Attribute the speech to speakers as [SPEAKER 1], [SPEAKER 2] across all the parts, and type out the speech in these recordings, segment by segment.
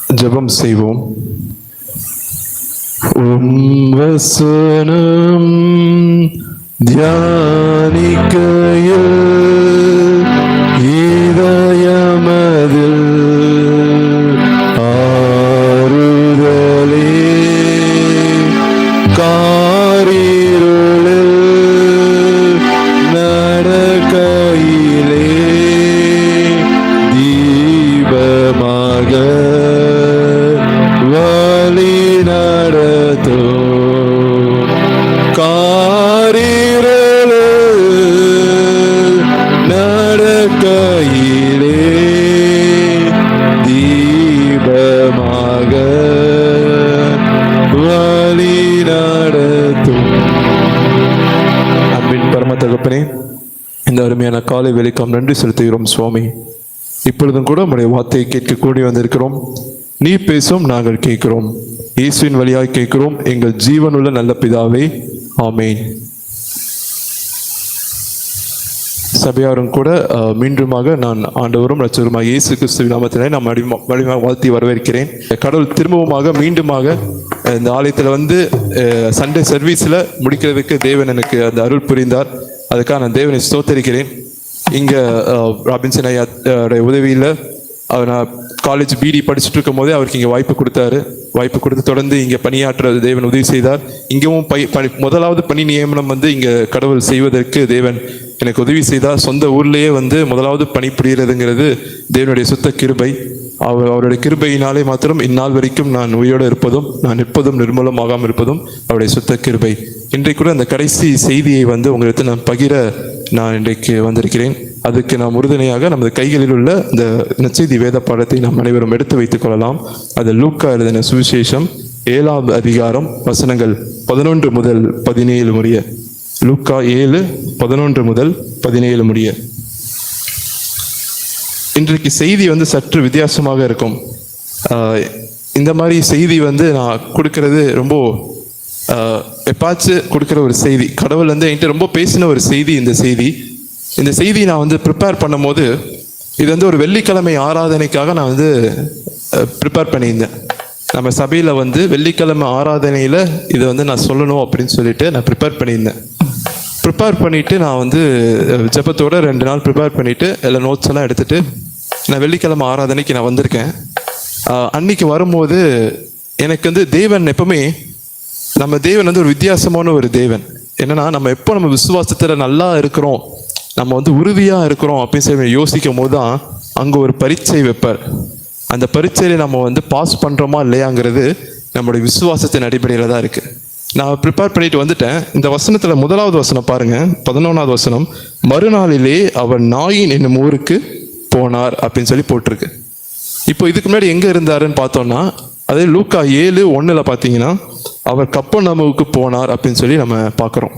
[SPEAKER 1] ஜெபம் செய்வோம். வசனம் தியானிக்கையில் இதயமதில் ஆறுதலே காரிருளில் நடக்கையிலே தீபமாக வழி நடத்தோ காரிருளில் நடக்கையிலே தீபமாக வழி நடத்தோ. அன்பின் பரம தகப்பனே, இந்த அருமையான காலை வேளைக்காம் நன்றி செலுத்துகிறோம் சுவாமி. இப்பொழுதும் கூட உம்முடைய வார்த்தையை கேட்க கூடி வந்திருக்கிறோம். நீ பேசும், நாங்கள் கேட்கிறோம். இயேசுவின் வழியாய் கேட்கிறோம் எங்கள் ஜீவனுள்ள நல்ல பிதாவே, ஆமேன். சபையாரும் கூட மீண்டுமாக நான் ஆண்டவரும் இரட்சகருமாகிய இயேசு கிறிஸ்துவின் நாமத்திலே நாம் வழிமாக வாழ்த்தி வரவேற்கிறேன். கடவுள் திரும்பவுமாக மீண்டுமாக இந்த ஆலயத்தில் சண்டே சர்வீஸில் முடிக்கிறதுக்கு தேவன் எனக்கு அந்த அருள் புரிந்தார். அதுக்காக நான் தேவனை ஸ்தோத்தரிக்கிறேன். இங்கே ராபின்சன் ஐயா உதவியில் நான் காலேஜ் பிடி படிச்சுட்டு இருக்கும் போதே அவருக்கு இங்கே வாய்ப்பு கொடுத்தாரு. வாய்ப்பு கொடுத்து தொடர்ந்து இங்கே பணியாற்ற தேவன் உதவி செய்தார். இங்கேவும் முதலாவது பணி நியமனம் இங்கே கடவுள் செய்வதற்கு தேவன் எனக்கு உதவி செய்தார். சொந்த ஊர்லேயே முதலாவது பணி புரிகிறதுங்கிறது தேவனுடைய சுத்த கிருபை. அவருடைய கிருபையினாலே மாத்திரம் இந்நாள் வரைக்கும் நான் உயிரோடு இருப்பதும் நான் நிற்பதும் நிர்மூலமாகாமல் இருப்பதும் அவருடைய சுத்த கிருபை. இன்றைக்கு கூட அந்த கடைசி செய்தியை உங்களுக்கு நான் பகிர நான் இன்றைக்கு வந்திருக்கிறேன். அதுக்கு நாம் உறுதுணையாக நமது கைகளில் உள்ள இந்த நற்செய்தி வேத பாடத்தை நாம் அனைவரும் எடுத்து வைத்துக் கொள்ளலாம். அது லூக்கா எழுதின சுவிசேஷம் 7ஆம் அதிகாரம் வசனங்கள் 11 முதல் 17 முடிய. லூக்கா 7:11 முதல் 17 முடிய. இன்றைக்கு செய்தி சற்று வித்தியாசமாக இருக்கும். இந்த மாதிரி செய்தி நான் கொடுக்கறது ரொம்ப எப்பாச்சும் கொடுக்குற ஒரு செய்தி. கடவுள் என்கிட்ட ரொம்ப பேசின ஒரு செய்தி. இந்த செய்தி நான் ப்ரிப்பேர் பண்ணும் போது இது ஒரு வெள்ளிக்கிழமை ஆராதனைக்காக நான் ப்ரிப்பேர் பண்ணியிருந்தேன். நம்ம சபையில் வெள்ளிக்கிழமை ஆராதனையில் இதை நான் சொல்லணும் அப்படின்னு சொல்லிட்டு நான் ப்ரிப்பேர் பண்ணியிருந்தேன். ப்ரிப்பேர் பண்ணிவிட்டு நான் ஜெபத்தோடு 2 நாள் ப்ரிப்பேர் பண்ணிவிட்டு எல்லாம் நோட்ஸ் எல்லாம் எடுத்துகிட்டு நான் வெள்ளிக்கிழமை ஆராதனைக்கு நான் வந்திருக்கேன். அன்னைக்கு வரும்போது எனக்கு தேவன் எப்பவுமே நம்ம தேவன் ஒரு வித்தியாசமான ஒரு தேவன். என்னன்னா நம்ம எப்போ நம்ம விசுவாசத்தில் நல்லா இருக்கிறோம், நம்ம உறுதியாக இருக்கிறோம் அப்படின்னு சொல்லி யோசிக்கும் போது தான் அங்கே ஒரு பரீட்சை வைப்பார். அந்த பரீட்சையில் நம்ம பாஸ் பண்ணுறோமா இல்லையாங்கிறது நம்மளுடைய விசுவாசத்தின் அடிப்படையில் தான் இருக்குது. நான் ப்ரிப்பேர் பண்ணிட்டு வந்துட்டேன். இந்த வசனத்தில் 1வது வசனம் பாருங்க, 11வது வசனம். மறுநாளிலே அவர் நாயின் என்னும் ஊருக்கு போனார் அப்படின்னு சொல்லி போட்டிருக்கு. இப்போ இதுக்கு முன்னாடி எங்கே இருந்தாருன்னு பார்த்தோம்னா, அதே லூக்கா 7:1 பார்த்தீங்கன்னா அவர் கப்பர்நகூமுக்கு போனார் அப்படின்னு சொல்லி நம்ம பார்க்குறோம்.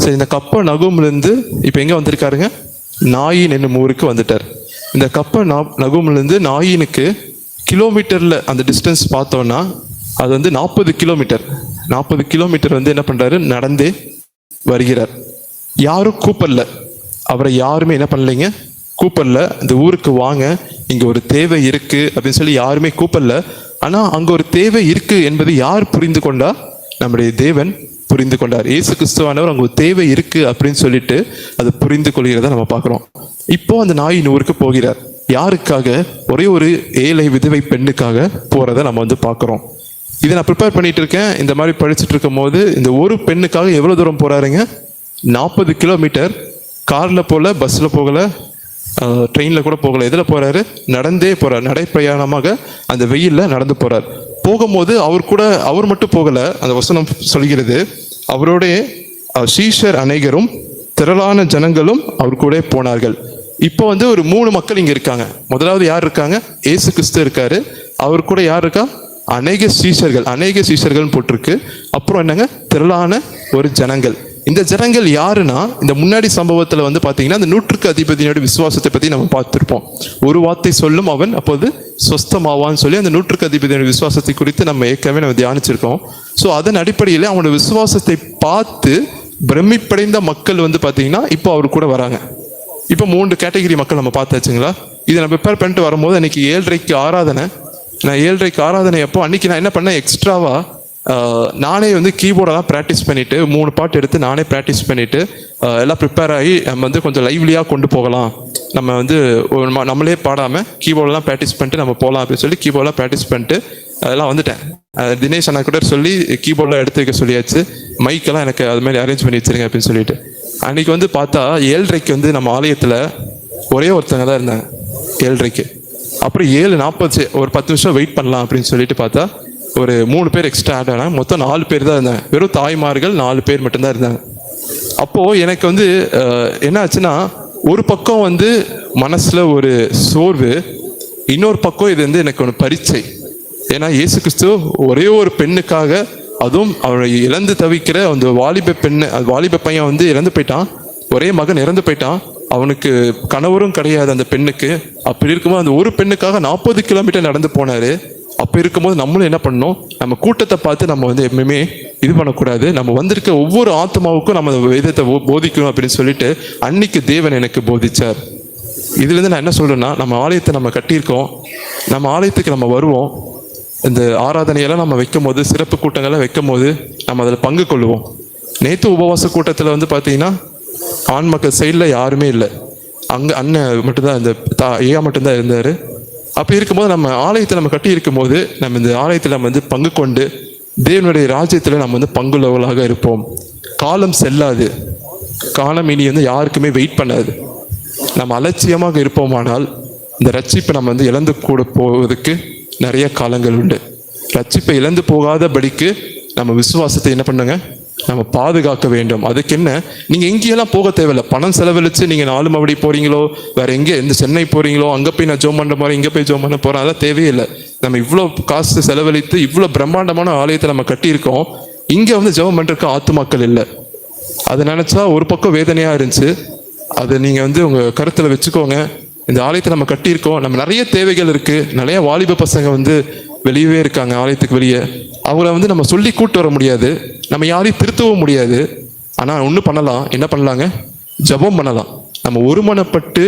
[SPEAKER 1] சரி, இந்த கப்பர்நகூமிலிருந்து இப்போ எங்கே வந்திருக்காருங்க? நாயின் என்னும் ஊருக்கு வந்துட்டார். இந்த கப்பர்நகூமிலிருந்து நாயினுக்கு கிலோமீட்டரில் அந்த டிஸ்டன்ஸ் பார்த்தோன்னா அது 40 கிலோமீட்டர். 40 கிலோமீட்டர் என்ன பண்ணுறாரு? நடந்தே வருகிறார். யாரும் கூப்பிடல அவரை, யாருமே என்ன பண்ணலைங்க, கூப்பிடல. இந்த ஊருக்கு வாங்க, இங்கே ஒரு தேவை இருக்குது அப்படின்னு சொல்லி யாருமே கூப்பிடல. ஆனால் அங்கே ஒரு தேவை இருக்குது என்பது யார் புரிந்து கொண்டா? நம்முடைய தேவன் புரிந்து கொண்டார். இயேசு கிறிஸ்துவானவர் அங்கே ஒரு தேவை இருக்குது அப்படின்னு சொல்லிட்டு அது புரிந்து கொள்கிறத நம்ம பார்க்குறோம். இப்போ அந்த நாயின் ஊருக்கு போகிறார். யாருக்காக? ஒரே ஒரு ஏழை விதவை பெண்ணுக்காக போகிறத நம்ம பார்க்குறோம். இதை நான் ப்ரிப்பேர் பண்ணிட்டு இருக்கேன். இந்த மாதிரி படிச்சுட்டு இருக்கும் போது இந்த ஒரு பெண்ணுக்காக எவ்வளோ தூரம் போகிறாருங்க? 40 கிலோமீட்டர். காரில் போகல, பஸ்ஸில் போகலை, ட்ரெயினில் கூட போகலை. எதில் போகிறாரு? நடந்தே போகிறார். நடைப்பயணமாக அந்த வெயிலில் நடந்து போகிறார். போகும்போது அவர் மட்டும் போகலை. அந்த வசனம் சொல்கிறது, அவரோட சீஷர் அநேகரும் திரளான ஜனங்களும் அவர் கூட போனார்கள். இப்போ ஒரு 3 மக்கள் இங்கே இருக்காங்க. முதலாவது யார் இருக்காங்க? இயேசு கிறிஸ்து இருக்காரு. அவர் கூட யார் இருக்கா? அநேக சீஷர்கள் போட்டிருக்கு. அப்புறம் என்னங்க? திரளான ஒரு ஜனங்கள். இந்த ஜனங்கள் யாருன்னா, இந்த முன்னாடி சம்பவத்தில் பார்த்தீங்கன்னா அந்த 100க்கு அதிபதியோட விசுவாசத்தை பற்றி நம்ம பார்த்துருப்போம். ஒரு வார்த்தை சொல்லும் அவன் அப்போது சொஸ்தமாவான்னு சொல்லி அந்த 100க்கு அதிபதியோட விசுவாசத்தை குறித்து நம்ம ஏற்கனவே நம்ம தியானிச்சிருக்கோம். ஸோ அதன் அடிப்படையில் அவனோட விசுவாசத்தை பார்த்து பிரமிப்படைந்த மக்கள் பார்த்தீங்கன்னா இப்போ அவர் கூட வராங்க. இப்போ 3 கேட்டகரி மக்கள் நம்ம பார்த்தாச்சுங்களா? இதை நம்ம ப்ரிப்பேர் பண்ணிட்டு வரும்போது அன்னைக்கு 7:30க்கு ஆராதனை. நான் 7:30 ஆராதனை அப்போ அன்னைக்கு நான் என்ன பண்ணேன், எக்ஸ்ட்ராவா நானே வந்து கீபோர்டெல்லாம் ப்ராக்டிஸ் பண்ணிட்டு 3 பாட்டு எடுத்து நானே ப்ராக்டிஸ் பண்ணிட்டு எல்லாம் ப்ரிப்பேர் ஆகி நம்ம வந்து கொஞ்சம் லைவ்லியாக கொண்டு போகலாம், நம்ம வந்து நம்மளே பாடாமல் கீபோர்டெல்லாம் ப்ராக்டிஸ் பண்ணிட்டு நம்ம போகலாம் அப்படின்னு சொல்லி கீபோர்டெலாம் ப்ராக்டிஸ் பண்ணிட்டு அதெல்லாம் வந்துட்டேன். தினேஷ் அண்ணா கூட சொல்லி கீபோர்டெலாம் எடுத்து வைக்க சொல்லியாச்சு, மைக்கெல்லாம் எனக்கு அது மாதிரி அரேஞ்ச் பண்ணி வச்சிருங்க அப்படின்னு சொல்லிட்டு. அன்றைக்கி வந்து பார்த்தா 7:30 வந்து நம்ம ஆலயத்தில் ஒரே ஒருத்தங்க தான் இருந்தாங்க 7:30. அப்புறம் 7:40 ஒரு 10 நிமிஷம் வெயிட் பண்ணலாம் அப்படின்னு சொல்லிட்டு பார்த்தா ஒரு 3 பேர் எக்ஸ்ட்ரா ஆட் ஆனாங்க. மொத்தம் 4 பேர் தான் இருந்தாங்க. வெறும் தாய்மார்கள் 4 பேர் மட்டும்தான் இருந்தாங்க. அப்போது எனக்கு வந்து என்ன ஆச்சுன்னா, ஒரு பக்கம் வந்து மனசில் ஒரு சோர்வு, இன்னொரு பக்கம் இது வந்து எனக்கு ஒன்று பரீட்சை. ஏன்னா இயேசு கிறிஸ்து ஒரே ஒரு பெண்ணுக்காக, அதுவும் அவரை இழந்து தவிக்கிற அந்த வாலிப பையன் வந்து இறந்து போயிட்டான், ஒரே மகன் இறந்து போயிட்டான், அவனுக்கு கணவரும் கிடையாது அந்த பெண்ணுக்கு. அப்படி இருக்கும்போது அந்த ஒரு பெண்ணுக்காக 40 கிலோமீட்டர் நடந்து போனார். அப்போ இருக்கும்போது நம்மளும் என்ன பண்ணணும், நம்ம கூட்டத்தை பார்த்து நம்ம வந்து எப்பவுமே இது பண்ணக்கூடாது, நம்ம வந்திருக்க ஒவ்வொரு ஆத்மாவுக்கும் நம்ம வேதத்தை போதிக்கணும் அப்படின்னு சொல்லிட்டு அன்னைக்கு தேவன் எனக்கு போதிச்சார். இதுலேருந்து நான் என்ன சொல்கிறேன்னா, நம்ம ஆலயத்தை நம்ம கட்டியிருக்கோம், நம்ம ஆலயத்துக்கு நம்ம வருவோம், இந்த ஆராதனையெல்லாம் நம்ம வைக்கும் போது, சிறப்பு கூட்டங்கள்லாம் வைக்கும் போது நம்ம அதில் பங்கு கொள்ளுவோம். நேற்று உபவாச கூட்டத்தில் வந்து பார்த்தீங்கன்னா ஆண் மக்கள் சைடில் யாருமே இல்லை, அங்கே அண்ணன் மட்டும்தான், இந்த ஐயா மட்டும்தான் இருந்தார். அப்படி இருக்கும்போது நம்ம ஆலயத்தை நம்ம கட்டி இருக்கும்போது நம்ம இந்த ஆலயத்தில் நம்ம வந்து பங்கு கொண்டு தேவனுடைய ராஜ்யத்தில் நம்ம வந்து பங்குள்ளவர்களாக இருப்போம். காலம் செல்லாது, காலம் இனி வந்து யாருக்குமே வெயிட் பண்ணாது. நம்ம அலட்சியமாக இருப்போமானால் இந்த ரட்சிப்பை நம்ம வந்து இழந்து கூட போவதற்கு நிறைய காலங்கள் உண்டு. ரட்சிப்பை இழந்து போகாதபடிக்கு நம்ம விசுவாசத்தை என்ன பண்ணுங்க, நம்ம பாதுகாக்க வேண்டும். அதுக்கு என்ன, நீங்கள் எங்கேயெல்லாம் போக தேவையில்லை, பணம் செலவழித்து நீங்கள் 4 மறுபடி போகிறீங்களோ, வேறு எங்கே இந்த சென்னை போகிறீங்களோ, அங்கே போய் நான் ஜோம் பண்ண போகிறேன், இங்கே போய் ஜோம் பண்ண போகிறேன், அதெல்லாம் தேவையில்லை. நம்ம இவ்வளோ காசு செலவழித்து இவ்வளோ பிரம்மாண்டமான ஆலயத்தை நம்ம கட்டியிருக்கோம், இங்கே வந்து ஜெபம் பண்ணுறதுக்கு ஆத்துமாக்கள் இல்லை. அதை நினச்சா ஒரு பக்கம் வேதனையாக இருந்துச்சு. அதை நீங்கள் வந்து உங்கள் கருத்தில் வச்சுக்கோங்க. இந்த ஆலயத்தை நம்ம கட்டியிருக்கோம், நம்ம நிறைய தேவைகள் இருக்குது, நிறைய வாலிப பசங்க வந்து வெளியவே இருக்காங்க, ஆலயத்துக்கு வெளியே. அவங்கள வந்து நம்ம சொல்லி கூட்டு வர முடியாது, நம்ம யாரையும் திருத்தவும் முடியாது. ஆனால் ஒன்று பண்ணலாம், என்ன பண்ணலாங்க, ஜெபம் பண்ணலாம். நம்ம ஒருமனப்பட்டு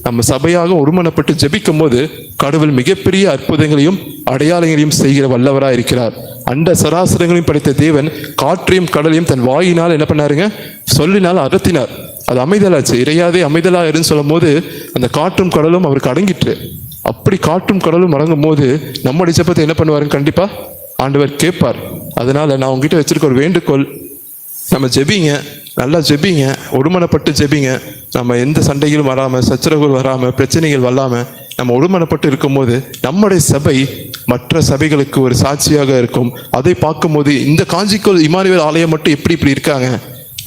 [SPEAKER 1] நம்ம சபையாக ஒருமனப்பட்டு ஜெபிக்கும் போது கடவுள் மிகப்பெரிய அற்புதங்களையும் அடையாளங்களையும் செய்கிற வல்லவராக இருக்கிறார். அண்ட சராசரங்களையும் படைத்த தேவன் காற்றையும் கடலையும் தன் வாயினால் என்ன பண்ணாருங்க, சொல்லினால் அகற்றினார். அது அமைதலாச்சு. இறையாதே அமைதலா இருன்னு சொல்லும் போது அந்த காற்றும் கடலும் அவருக்கு அடங்கிட்டு. அப்படி காற்றும் கடலும் அடங்கும் போது நம்முடைய ஜெபத்தை என்ன பண்ணுவாருன்னு கண்டிப்பா ஆண்டவர் கேட்பார். அதனால நான் உங்ககிட்ட வச்சிருக்க ஒரு வேண்டுகோள், நம்ம ஜெபிங்க, நல்லா ஜெபிங்க, ஒருமனப்பட்டு ஜெபிங்க. நம்ம எந்த சண்டைகளும் வராமல், சச்சரவுகள் வராமல், பிரச்சனைகள் வராமல் நம்ம ஒருமனப்பட்டு இருக்கும்போது நம்முடைய சபை மற்ற சபைகளுக்கு ஒரு சாட்சியாக இருக்கும். அதை பார்க்கும்போது இந்த காஞ்சிக்கோள் இமானுவேல் ஆலயம் மட்டும் எப்படி இப்படி இருக்காங்க,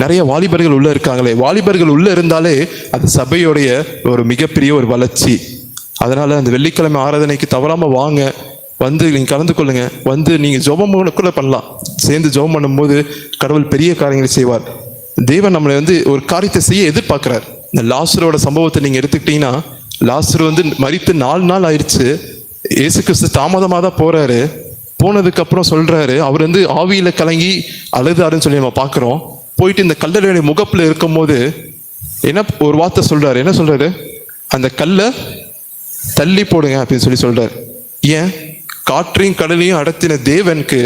[SPEAKER 1] நிறைய வாலிபர்கள் உள்ள இருக்காங்களே, வாலிபர்கள் உள்ள இருந்தாலே அது சபையோடைய ஒரு மிகப்பெரிய ஒரு வளர்ச்சி. அதனால அந்த வெள்ளிக்கிழமை ஆராதனைக்கு தவறாம வாங்க, வந்து நீங்கள் கலந்து கொள்ளுங்க. வந்து நீங்கள் ஜெபம் கூட பண்ணலாம். சேர்ந்து ஜெபம் பண்ணும்போது கடவுள் பெரிய காரியங்களை செய்வார். தேவன் நம்மளை வந்து ஒரு காரியத்தை செய்ய எதிர்பார்க்கிறார். இந்த லாசரோட சம்பவத்தை நீங்கள் எடுத்துக்கிட்டீங்கன்னா, லாசர் வந்து மரித்து 4 நாள் ஆயிடுச்சு. இயேசு கிறிஸ்து தாமதமாக தான் போறாரு. போனதுக்கு அப்புறம் சொல்றாரு, அவர் வந்து ஆவியில கலங்கி அழுதாருன்னு சொல்லி நம்ம பார்க்குறோம். போயிட்டு இந்த கல்லறையுடைய முகப்புல இருக்கும் போது என்ன ஒரு வார்த்தை சொல்றாரு, என்ன சொல்றாரு, அந்த கல்லை தள்ளி போடுங்க அப்படின்னு சொல்லி சொல்றாரு. ஏன், காற்றையும் கடலையும் அடத்தின தேவனுக்கு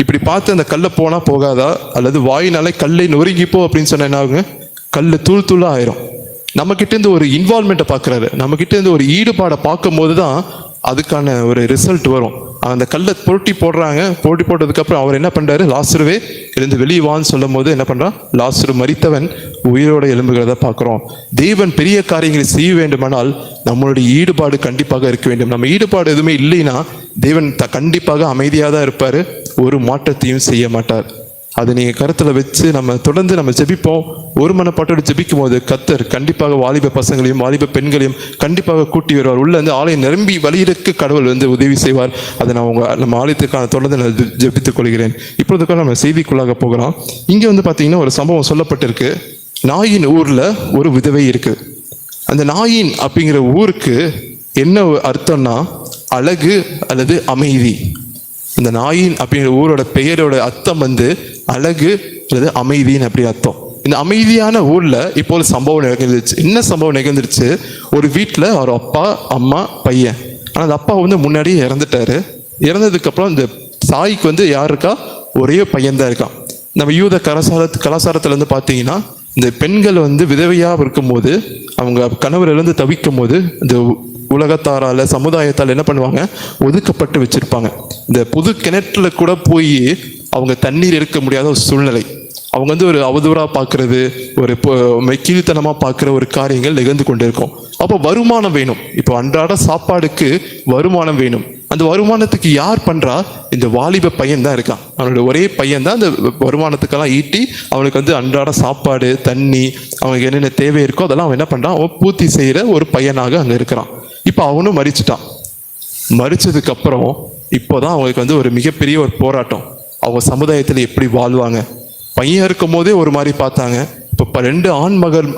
[SPEAKER 1] இப்படி பார்த்து அந்த கல்லை போனா போகாதா, அல்லது வாயினால கல்லை நொறுங்கிப்போ அப்படின்னு சொன்ன என்ன ஆகுங்க, கல் தூள் தூளா ஆயிரும். நம்ம கிட்ட இருந்து ஒரு இன்வால்மெண்ட்டை பார்க்குறாரு, நம்ம கிட்ட இருந்து ஒரு ஈடுபாடை பார்க்கும் போது தான் அதுக்கான ஒரு ரிசல்ட் வரும். அந்த கல்லை போட்டி போடுறாங்க. போட்டி போட்டதுக்கப்புறம் அவர் என்ன பண்ணுறாரு, லாசருவே இருந்து வெளியே வான்னு சொல்லும் போது என்ன பண்ணுறான், லாசரு மரித்தவன் உயிரோட எழும்புகிறத பார்க்குறோம். தேவன் பெரிய காரியங்களை செய்ய வேண்டுமானால் நம்மளுடைய ஈடுபாடு கண்டிப்பாக இருக்க வேண்டும். நம்ம ஈடுபாடு எதுவுமே இல்லைன்னா தேவன் கண்டிப்பாக அமைதியாக தான் இருப்பார், ஒரு மாற்றத்தையும் செய்ய மாட்டார். அதை நீங்கள் கருத்தில் வச்சு நம்ம தொடர்ந்து நம்ம ஜெபிப்போம். ஒரு மனப்பாட்டோடு ஜெபிக்கும் போது கர்த்தர் கண்டிப்பாக வாலிப பசங்களையும் வாலிப பெண்களையும் கண்டிப்பாக கூட்டி வருவார். உள்ள வந்து ஆலயம் நிரம்பி வழியிற்கு கடவுள் வந்து உதவி செய்வார். அதை நான் நம்ம ஆலயத்துக்கான தொடர்ந்து நான் ஜெபித்துக் கொள்கிறேன். இப்பொழுதுக்காக நம்ம செய்திக்குள்ளாக போகிறோம். இங்கே வந்து பார்த்தீங்கன்னா ஒரு சம்பவம் சொல்லப்பட்டிருக்கு. நாயின் ஊரில் ஒரு விதவை இருக்கு. அந்த நாயின் அப்படிங்கிற ஊருக்கு என்ன அர்த்தம்னா அழகு அல்லது அமைதி. இந்த நாயின் அப்படிங்கிற ஊரோட பெயரோட அர்த்தம் வந்து அழகு அல்லது அமைதின்னு அப்படி அர்த்தம். இந்த அமைதியான ஊர்ல இப்போ ஒரு சம்பவம் நிகழ்ந்துருச்சு. என்ன சம்பவம் நிகழ்ந்துருச்சு, ஒரு வீட்டில் ஒரு அப்பா அம்மா பையன். ஆனால் அந்த அப்பா வந்து முன்னாடியே இறந்துட்டாரு. இறந்ததுக்கப்புறம் இந்த தாய்க்கு வந்து யார் இருக்கா? ஒரே பையன்தான் இருக்கான். நம்ம யூத கலாச்சாரத்துல வந்து பார்த்தீங்கன்னா, இந்த பெண்கள் வந்து விதவையாக இருக்கும்போது, அவங்க கணவர் இழந்து தவிக்கும் போது, இந்த உலகத்தாரால சமுதாயத்தால் என்ன பண்ணுவாங்க? ஒதுக்கப்பட்டு வச்சிருப்பாங்க. இந்த புது கிணற்றுல கூட போய் அவங்க தண்ணீர் எடுக்க முடியாத ஒரு சூழ்நிலை. அவங்க வந்து ஒரு அவதூறாக பார்க்கறது, ஒரு கீழ்த்தனமாக பார்க்குற ஒரு காரியங்கள் நிகழ்ந்து கொண்டு இருக்கும். அப்போ வருமானம் வேணும். இப்போ அன்றாட சாப்பாடுக்கு வருமானம் வேணும். அந்த வருமானத்துக்கு யார் பண்றா? இந்த வாலிப பையன் தான் இருக்கான். அவனோட ஒரே பையன் தான் அந்த வருமானத்துக்கெல்லாம் ஈட்டி அவனுக்கு வந்து அன்றாட சாப்பாடு, தண்ணி, அவனுக்கு என்னென்ன தேவை இருக்கோ அதெல்லாம் அவன் என்ன பண்றான்? அவன் பூர்த்தி செய்யற ஒரு பையனாக அங்க இருக்கிறான். இப்போ அவனும் மரிச்சிட்டான். மரிச்சதுக்கு அப்புறம் இப்போதான் அவங்களுக்கு வந்து ஒரு மிகப்பெரிய ஒரு போராட்டம். அவங்க சமுதாயத்தில் எப்படி வாழ்வாங்க? பையன் இருக்கும் போதே ஒரு மாதிரி பார்த்தாங்க. இப்போ 2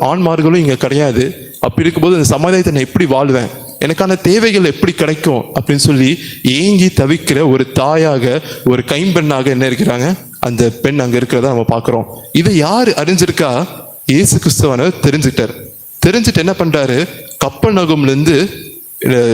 [SPEAKER 1] ஆண்மார்களும் இங்கே கிடையாது. அப்படி இருக்கும்போது இந்த சமுதாயத்தை நான் எப்படி வாழ்வேன்? எனக்கான தேவைகள் எப்படி கிடைக்கும் அப்படின்னு சொல்லி ஏங்கி தவிக்கிற ஒரு தாயாக, ஒரு கைம்பெண்ணாக என்ன இருக்கிறாங்க? அந்த பெண் அங்கே இருக்கிறத நம்ம பார்க்குறோம். இதை யார் அறிஞ்சிருக்கா? இயேசு கிறிஸ்துவானவர் தெரிஞ்சுட்டார். தெரிஞ்சுட்டு என்ன பண்றாரு? கப்பர்நகூம்லேருந்து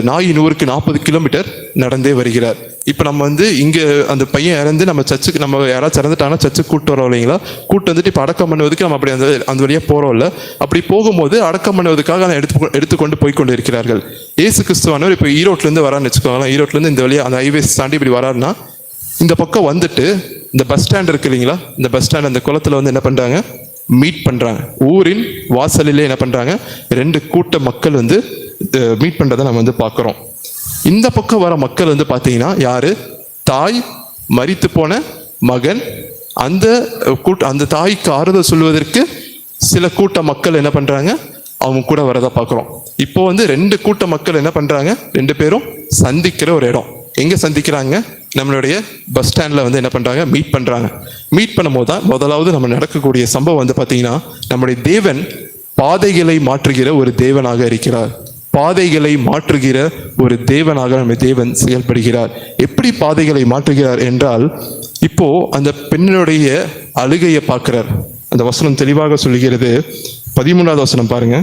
[SPEAKER 1] நாயின் ஊருக்கு 40 கிலோமீட்டர் நடந்தே வருகிறார். இப்போ நம்ம வந்து இங்கே அந்த பையன் இறந்து நம்ம சர்ச்சுக்கு, நம்ம யாராச்சும் இறந்துட்டாங்கன்னா சர்ச்சுக்கு கூப்பிட்டு வரோம் இல்லைங்களா? கூப்பிட்டு வந்துட்டு இப்போ அடக்கம் பண்ணுவதுக்கு நம்ம அப்படி அந்த வழியாக போகிறோம் இல்லை? அப்படி போகும்போது அடக்கம் பண்ணுவதற்காக அதை எடுத்துக்கொண்டு போய்கொண்டு இருக்கிறார்கள். இயேசு கிறிஸ்துவானவர் இப்போ ஈரோட்லேருந்து வரான்னு வச்சுக்கோங்களேன். ஈரோட்லேருந்து இந்த வழியாக அந்த ஹைவேஸ் தாண்டி இப்படி வராருன்னா, இந்த பக்கம் வந்துட்டு இந்த பஸ் ஸ்டாண்ட் இருக்கு இல்லைங்களா? இந்த பஸ் ஸ்டாண்ட் அந்த குளத்தில் வந்து என்ன பண்ணுறாங்க? மீட் பண்ணுறாங்க. ஊரின் வாசலிலே என்ன பண்ணுறாங்க? 2 கூட்ட மக்கள் வந்து மீட் பண்ணுறதை நம்ம வந்து பார்க்குறோம். இந்த பக்கம் வர மக்கள் வந்து பார்த்தீங்கன்னா யாரு? தாய், மரித்து போன மகன். அந்த தாய்க்கு ஆறுதல் சொல்வதற்கு சில கூட்ட மக்கள் என்ன பண்றாங்க? அவங்க கூட வரதை பார்க்குறோம். இப்போ வந்து 2 கூட்ட மக்கள் என்ன பண்றாங்க? 2 பேரும் சந்திக்கிற ஒரு இடம். எங்க சந்திக்கிறாங்க? நம்மளுடைய பஸ் ஸ்டாண்ட்ல வந்து என்ன பண்றாங்க? மீட் பண்றாங்க. மீட் பண்ணும்போது தான் முதலாவது நம்ம நடக்கக்கூடிய சம்பவம் வந்து பார்த்தீங்கன்னா, நம்முடைய தேவன் பாதைகளை மாற்றுகிற ஒரு தேவனாக இருக்கிறார். பாதைகளை மாற்றுகிற ஒரு தேவனாக நம்ம தேவன் செயல்படுகிறார். எப்படி பாதைகளை மாற்றுகிறார் என்றால், இப்போ அந்த பெண்ணுடைய அழுகையை பார்க்கிறார். அந்த வசனம் தெளிவாக சொல்லுகிறது. 13வது வசனம் பாருங்க.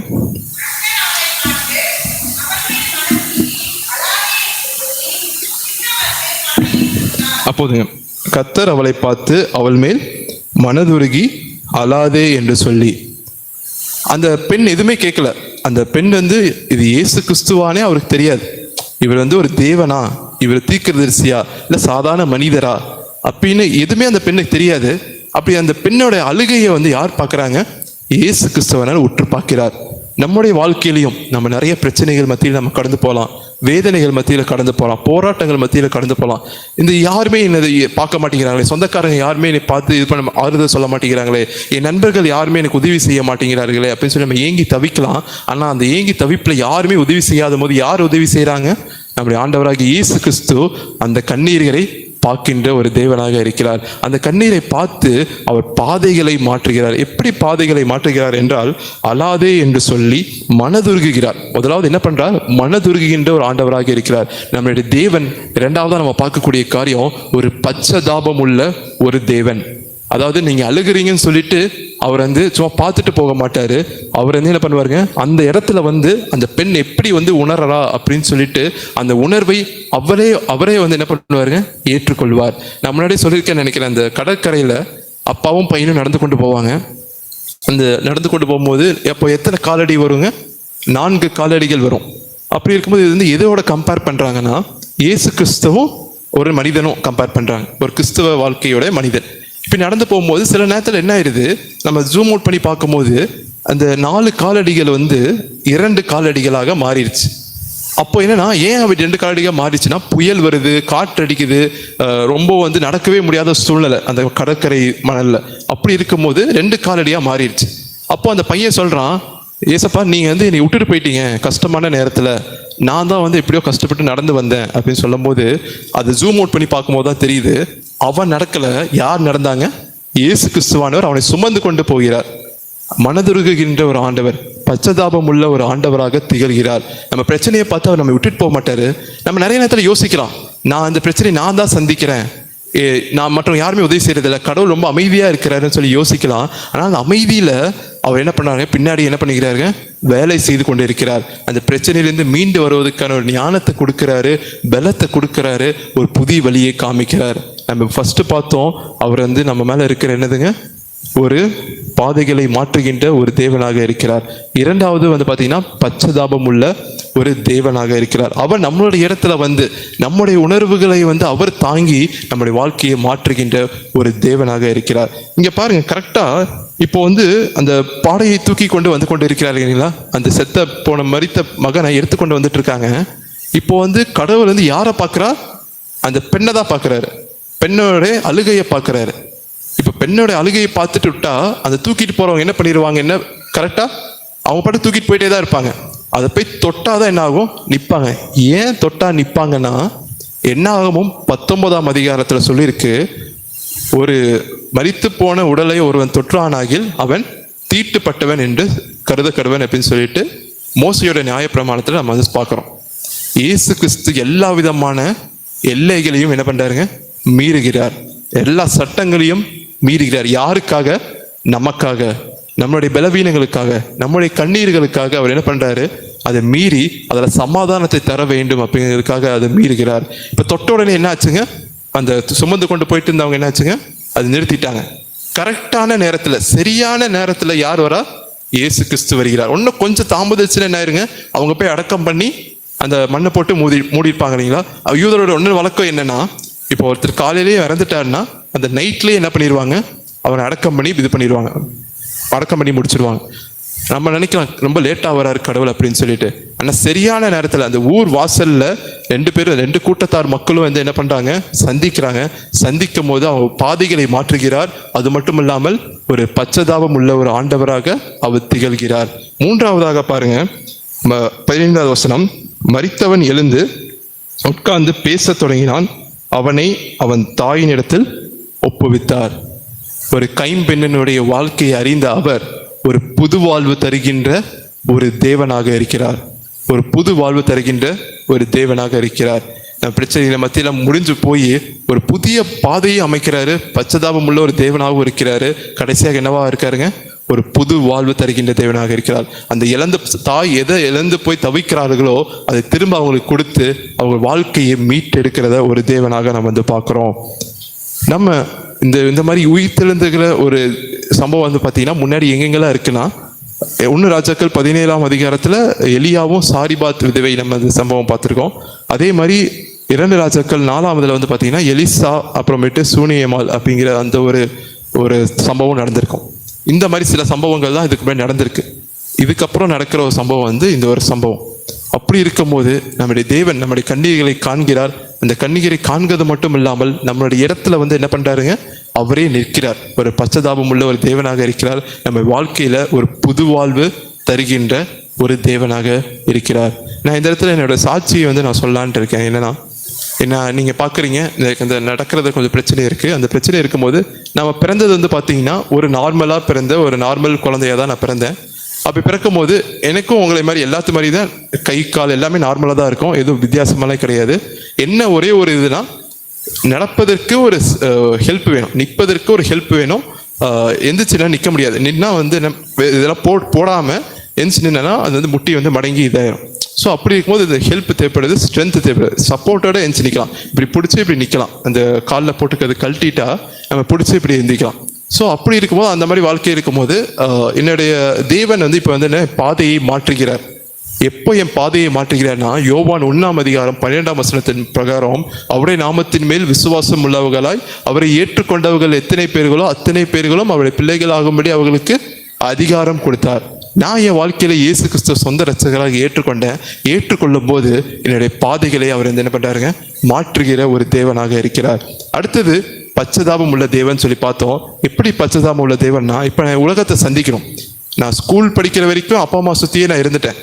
[SPEAKER 1] அப்போது கர்த்தர் அவளை பார்த்து அவள் மேல் மனதுருகி அழாதே என்று சொல்லி, அந்த பெண் எதுவுமே கேட்கல. அந்த பெண் வந்து இது இயேசு கிறிஸ்துவானே அவருக்கு தெரியாது. இவர் வந்து ஒரு தேவனா, இவர் தீர்க்கதரிசியா, இல்லை சாதாரண மனிதரா அப்படின்னு எதுவுமே அந்த பெண்ணுக்கு தெரியாது. அப்படி அந்த பெண்ணோட அழுகையை வந்து யார் பார்க்குறாங்க? இயேசு கிறிஸ்துவனால் உற்று பார்க்கிறார். நம்முடைய வாழ்க்கையிலையும் நம்ம நிறைய பிரச்சனைகள் மத்தியில் நம்ம கடந்து போகலாம், வேதனைகள் மத்தியில் கடந்து போகலாம், போராட்டங்கள் மத்தியில் கடந்து போகலாம். இந்த யாருமே என்னை பார்க்க மாட்டேங்கிறாங்களே, சொந்தக்காரங்க யாருமே என்னை பார்த்து இது பண்ண ஆறுதல் சொல்ல மாட்டேங்கிறாங்களே, என் நண்பர்கள் யாருமே எனக்கு உதவி செய்ய மாட்டேங்கிறார்களே அப்படின்னு சொல்லி நம்ம ஏங்கி தவிக்கலாம். ஆனால் அந்த ஏங்கி தவிப்பில் யாருமே உதவி செய்யாத போது யார் உதவி செய்கிறாங்க? நம்முடைய ஆண்டவராகிய இயேசு கிறிஸ்து அந்த கண்ணீர்களை பார்க்கின்ற ஒரு தேவனாக இருக்கிறார். அந்த கண்ணீரை பார்த்து அவர் பாதைகளை மாற்றுகிறார். எப்படி பாதைகளை மாற்றுகிறார் என்றால், அழாதே என்று சொல்லி மனதுருகுகிறார். முதலாவது என்ன பண்றார்? மனதுருகுகின்ற ஒரு ஆண்டவராக இருக்கிறார் நம்மளுடைய தேவன். இரண்டாவதா நம்ம பார்க்கக்கூடிய காரியம், ஒரு பச்சதாபம் உள்ள ஒரு தேவன். அதாவது நீங்க அழுகிறீங்கன்னு சொல்லிட்டு அவர் வந்து சும்மா பார்த்துட்டு போக மாட்டாரு. அவர் வந்து என்ன பண்ணுவாருங்க? அந்த இடத்துல வந்து அந்த பெண் எப்படி வந்து உணரறா அப்படின்னு சொல்லிட்டு அந்த உணர்வை அவரே வந்து என்ன பண்ணுவாருங்க? ஏற்றுக்கொள்வார். நான் முன்னாடியே சொல்லியிருக்கேன் நினைக்கிறேன், அந்த கடற்கரையில அப்பாவும் பையனும் நடந்து கொண்டு போவாங்க. அந்த நடந்து கொண்டு போகும்போது அப்போ எத்தனை காலடி வருங்க? 4 காலடிகள் வரும். அப்படி இருக்கும்போது இது வந்து எதோட கம்பேர் பண்றாங்கன்னா, இயேசு கிறிஸ்துவும் ஒரு மனிதனும் கம்பேர் பண்றாங்க. ஒரு கிறிஸ்துவ வாழ்க்கையோட மனிதன் இப்படி நடந்து போகும்போது சில நேரத்தில் என்ன ஆயிடுது, நம்ம ஜூம் அவுட் பண்ணி பார்க்கும்போது அந்த 4 காலடிகள் வந்து 2 காலடிகளாக மாறிடுச்சு. அப்போ என்னன்னா, ஏன் அப்படி 2 காலடியாக மாறிடுச்சுன்னா, புயல் வருது, காற்று அடிக்குது, ரொம்ப வந்து நடக்கவே முடியாத சூழ்நிலை அந்த கடற்கரை மணல்ல. அப்படி இருக்கும்போது 2 காலடியாக மாறிடுச்சு. அப்போ அந்த பையன் சொல்றான், ஏசப்பா நீங்க வந்து என்னை விட்டுட்டு போயிட்டீங்க கஷ்டமான நேரத்துல, நான் தான் வந்து எப்படியோ கஷ்டப்பட்டு நடந்து வந்தேன் அப்படின்னு சொல்லும் போது, அது ஜூம் அவுட் பண்ணி பார்க்கும்போது தான் தெரியுது, அவன் நடக்கல, யார் நடந்தாங்க? இயேசு கிறிஸ்துவானவர் அவனை சுமந்து கொண்டு போகிறார். மனதுருகுகின்ற ஒரு ஆண்டவர், பச்சதாபம் உள்ள ஒரு ஆண்டவராக திகழ்கிறார். நம்ம பிரச்சனையை பார்த்து அவர் நம்ம விட்டுட்டு போக மாட்டாரு. நம்ம நிறைய நேரத்தில் யோசிக்கலாம், நான் அந்த பிரச்சனையை நான் தான் சந்திக்கிறேன், நான் மற்றும் யாருமே உதவி செய்யறதில்லை, கடவுள் ரொம்ப அமைதியா இருக்கிறாருன்னு சொல்லி யோசிக்கலாம். ஆனால் அந்த அமைதியில அவர் என்ன பண்ணாங்க, பின்னாடி என்ன பண்ணிக்கிறாருங்க, வேலை செய்து கொண்டு இருக்கிறார். அந்த பிரச்சனையிலேருந்து மீண்டு வருவதற்கான ஒரு ஞானத்தை கொடுக்கிறாரு, பலத்தை கொடுக்கிறாரு, ஒரு புதிய வழியை காமிக்கிறார். நம்ம ஃபர்ஸ்ட் பார்த்தோம், அவர் வந்து நம்ம மேல இருக்கிற என்னதுங்க, ஒரு பாதைகளை மாற்றுகின்ற ஒரு தேவனாக இருக்கிறார். இரண்டாவது வந்து பார்த்தீங்கன்னா பச்சதாபம் உள்ள ஒரு தேவனாக இருக்கிறார். அவர் நம்மளுடைய இடத்துல வந்து நம்முடைய உணர்வுகளை வந்து அவர் தாங்கி நம்முடைய வாழ்க்கையை மாற்றுகின்ற ஒரு தேவனாக இருக்கிறார். இங்க பாருங்க, கரெக்டா இப்போ வந்து அந்த பாடையை தூக்கி கொண்டு வந்து கொண்டு இருக்கிறார் இல்லைங்களா, அந்த செத்த போன மரித்த மகனை எடுத்துக்கொண்டு வந்துட்டு இருக்காங்க. இப்போ வந்து கடவுள் வந்து யாரை பார்க்கிறா, அந்த பெண்ணை தான் பார்க்கிறாரு, பெண்ணோட அழுகையை பார்க்கிறாரு. இப்ப பெண்ணோட அழுகையை பார்த்துட்டு விட்டா அதை தூக்கிட்டு போறவங்க என்ன பண்ணிடுவாங்க, என்ன கரெக்டா அவங்க பாட்டு தூக்கிட்டு போயிட்டே தான் இருப்பாங்க. அதை போய் தொட்டாதான் என்ன ஆகும், நிற்பாங்க. ஏன் தொட்டா நிற்பாங்கன்னா, என்ன ஆகமும் 19ஆம் அதிகாரத்துல சொல்லியிருக்கு, ஒரு மரித்து போன உடலை ஒருவன் தொற்றானாகில் அவன் தீட்டுப்பட்டவன் என்று கருதக்கடுவன் அப்படின்னு சொல்லிட்டு மோசையோட நியாயப்பிரமாணத்துல நம்ம வந்து பார்க்கிறோம். இயேசு கிறிஸ்து எல்லா விதமான எல்லைகளையும் என்ன பண்றாருங்க, மீறுகிறார். எல்லா சட்டங்களையும் மீறுகிறார். யாருக்காக, நமக்காக, நம்மளுடைய பலவீனங்களுக்காக, நம்முடைய கண்ணீர்களுக்காக அவர் என்ன பண்றாரு, அதை மீறி அதில் சமாதானத்தை தர வேண்டும் அப்படிங்கிறதுக்காக அதை மீறுகிறார். இப்போ தொட்ட உடனே என்ன ஆச்சுங்க, அந்த சுமந்து கொண்டு போயிட்டு இருந்தவங்க என்ன ஆச்சுங்க, அது நிறுத்திட்டாங்க. கரெக்டான நேரத்தில், சரியான நேரத்தில் யார் வரா, இயேசு கிறிஸ்து வருகிறார். இன்னும் கொஞ்சம் தாமதிச்சுன்னா என்ன ஆயிருங்க, அவங்க போய் அடக்கம் பண்ணி அந்த மண்ணை போட்டு மூடிருப்பாங்க இல்லைங்களா. யூதரோட ஒன்று வழக்கம் என்னன்னா, இப்போ ஒருத்தர் காலையிலேயே இறந்துட்டாருன்னா அந்த நைட்லேயே என்ன பண்ணிடுவாங்க, அவனை அடக்கம் பண்ணி இது பண்ணிடுவாங்க, அடக்கம் பண்ணி முடிச்சிடுவாங்க. நம்ம நினைக்கலாம் ரொம்ப லேட்டாக வராரு கடவுள் அப்படின்னு சொல்லிட்டு. ஆனால் சரியான நேரத்தில் அந்த ஊர் வாசல்ல ரெண்டு கூட்டத்தார் மக்களும் வந்து என்ன பண்றாங்க, சந்திக்கிறாங்க. சந்திக்கும் போது அவங்க பாதைகளை மாற்றுகிறார். அது மட்டும் இல்லாமல் ஒரு பச்சதாபம் உள்ள ஒரு ஆண்டவராக அவர் திகழ்கிறார். மூன்றாவதாக பாருங்க, 15வது வசனம், மரித்தவன் எழுந்து உட்கார்ந்து பேச தொடங்கினான், அவனை அவன் தாயினிடத்தில் ஒப்புவித்தார். ஒரு கைம்பெண்ணினுடைய வாழ்க்கையை அறிந்த அவர் ஒரு புது வாழ்வு தருகின்ற ஒரு தேவனாக இருக்கிறார். ஒரு புது வாழ்வு தருகின்ற ஒரு தேவனாக இருக்கிறார். பிரச்சனைகளை மத்தியில முடிஞ்சு போய் ஒரு புதிய பாதையை அமைக்கிறாரு. பச்சதாபம் உள்ள ஒரு தேவனாகவும் இருக்கிறாரு. கடைசியாக என்னவா இருக்காருங்க, ஒரு புது வாழ்வு தருகின்ற தேவனாக இருக்கிறார். அந்த இழந்த தாய் எதை இழந்து போய் தவிக்கிறார்களோ அதை திரும்ப அவங்களுக்கு கொடுத்து அவங்க வாழ்க்கையை மீட்டெடுக்கிறத ஒரு தேவனாக நம்ம வந்து பார்க்கிறோம். நம்ம இந்த மாதிரி உயிர்த்தெழுந்துகிற ஒரு சம்பவம் வந்து பார்த்தீங்கன்னா முன்னாடி எங்கெங்கெல்லாம் இருக்குன்னா, 1 ராஜாக்கள் 17ஆம் அதிகாரத்தில் எலியாவும் சாரிபாத் விதவை நம்ம அந்த சம்பவம் பார்த்துருக்கோம். அதே மாதிரி 2 ராஜாக்கள் 4ஆவதுல வந்து பார்த்தீங்கன்னா எலிசா அப்புறமேட்டு சூனியமால் அப்படிங்கிற அந்த ஒரு சம்பவம் நடந்திருக்கும். இந்த மாதிரி சில சம்பவங்கள் தான் இதுக்கு முன்னாடி நடந்திருக்கு. இதுக்கப்புறம் நடக்கிற ஒரு சம்பவம் வந்து இந்த ஒரு சம்பவம். அப்படி இருக்கும்போது நம்முடைய தேவன் நம்முடைய கண்ணீர்களை காண்கிறார். அந்த கண்ணீரை காண்கிறது மட்டும் இல்லாமல் நம்மளுடைய இடத்துல வந்து என்ன பண்றாருங்க, அவரே நிற்கிறார். ஒரு பச்சதாபம் உள்ள ஒரு தேவனாக இருக்கிறார். நம்ம வாழ்க்கையில ஒரு புது வாழ்வு தருகின்ற ஒரு தேவனாக இருக்கிறார். நான் இந்த இடத்துல என்னோட சாட்சியை வந்து நான் சொல்லலான்ட்டு இருக்கேன். என்ன நீங்க பாக்குறீங்க, இந்த நடக்கிறது கொஞ்சம் பிரச்சனை இருக்கு. அந்த பிரச்சனை இருக்கும்போது நம்ம பிறந்தது வந்து பாத்தீங்கன்னா ஒரு நார்மலா பிறந்த ஒரு நார்மல் குழந்தையா தான் நான் பிறந்தேன். அப்படி பிறக்கும் போது எனக்கும் உங்களை மாதிரி எல்லாத்து மாதிரி தான் கை கால் எல்லாமே நார்மலாக தான் இருக்கும். எதுவும் வித்தியாசமெல்லாம் கிடையாது. என்ன ஒரே ஒரு இதுனா, நடப்பதற்கு ஒரு ஹெல்ப் வேணும், நிற்பதற்கு ஒரு ஹெல்ப் வேணும். எந்திரிச்சுன்னா நிற்க முடியாது. நின்னா வந்து இதெல்லாம் போடாமல் எந்திரிச்சு நின்னா அது வந்து முட்டி வந்து மடங்கி இதாயிரும். ஸோ அப்படி இருக்கும்போது இந்த ஹெல்ப் தேவைப்படுது, ஸ்ட்ரென்த் தேவைப்படுது. சப்போர்ட்டோட எந்திரிச்சு நிற்கலாம். இப்படி பிடிச்சி இப்படி நிற்கலாம். அந்த காலில் போட்டுக்கிறது கழட்டிட்டா நம்ம பிடிச்சி இப்படி எந்திரிக்கலாம். ஸோ அப்படி இருக்கும்போது அந்த மாதிரி வாழ்க்கை இருக்கும்போது என்னுடைய தேவன் வந்து இப்போ வந்து என்ன பாதையை மாற்றுகிறார். எப்போ என் பாதையை மாற்றுகிறார்னா, யோவான் 1ஆம் அதிகாரம் 12ஆம் வசனத்தின் பிரகாரம், அவருடைய நாமத்தின் மேல் விசுவாசம் உள்ளவர்களாய் அவரை ஏற்றுக்கொண்டவர்கள் எத்தனை பேர்களோ அத்தனை பேர்களும் அவருடைய பிள்ளைகள் ஆகும்படி அவர்களுக்கு அதிகாரம் கொடுத்தார். நான் என் வாழ்க்கையில இயேசு கிறிஸ்துவ சொந்த ரட்சகராக ஏற்றுக்கொள்ளும் போது என்னுடைய பாதைகளை அவர் என்ன பண்றாருங்க, மாற்றுகிற ஒரு தேவனாக இருக்கிறார். அடுத்தது பச்சதாபம் உள்ள தேவன் சொல்லி பார்த்தோம். எப்படி பச்சதாபம் உள்ள தேவன்னா, இப்போ நான் உலகத்தை சந்திக்கிறோம். நான் ஸ்கூல் படிக்கிற வரைக்கும் அப்பா அம்மா சுற்றியே நான் இருந்துட்டேன்.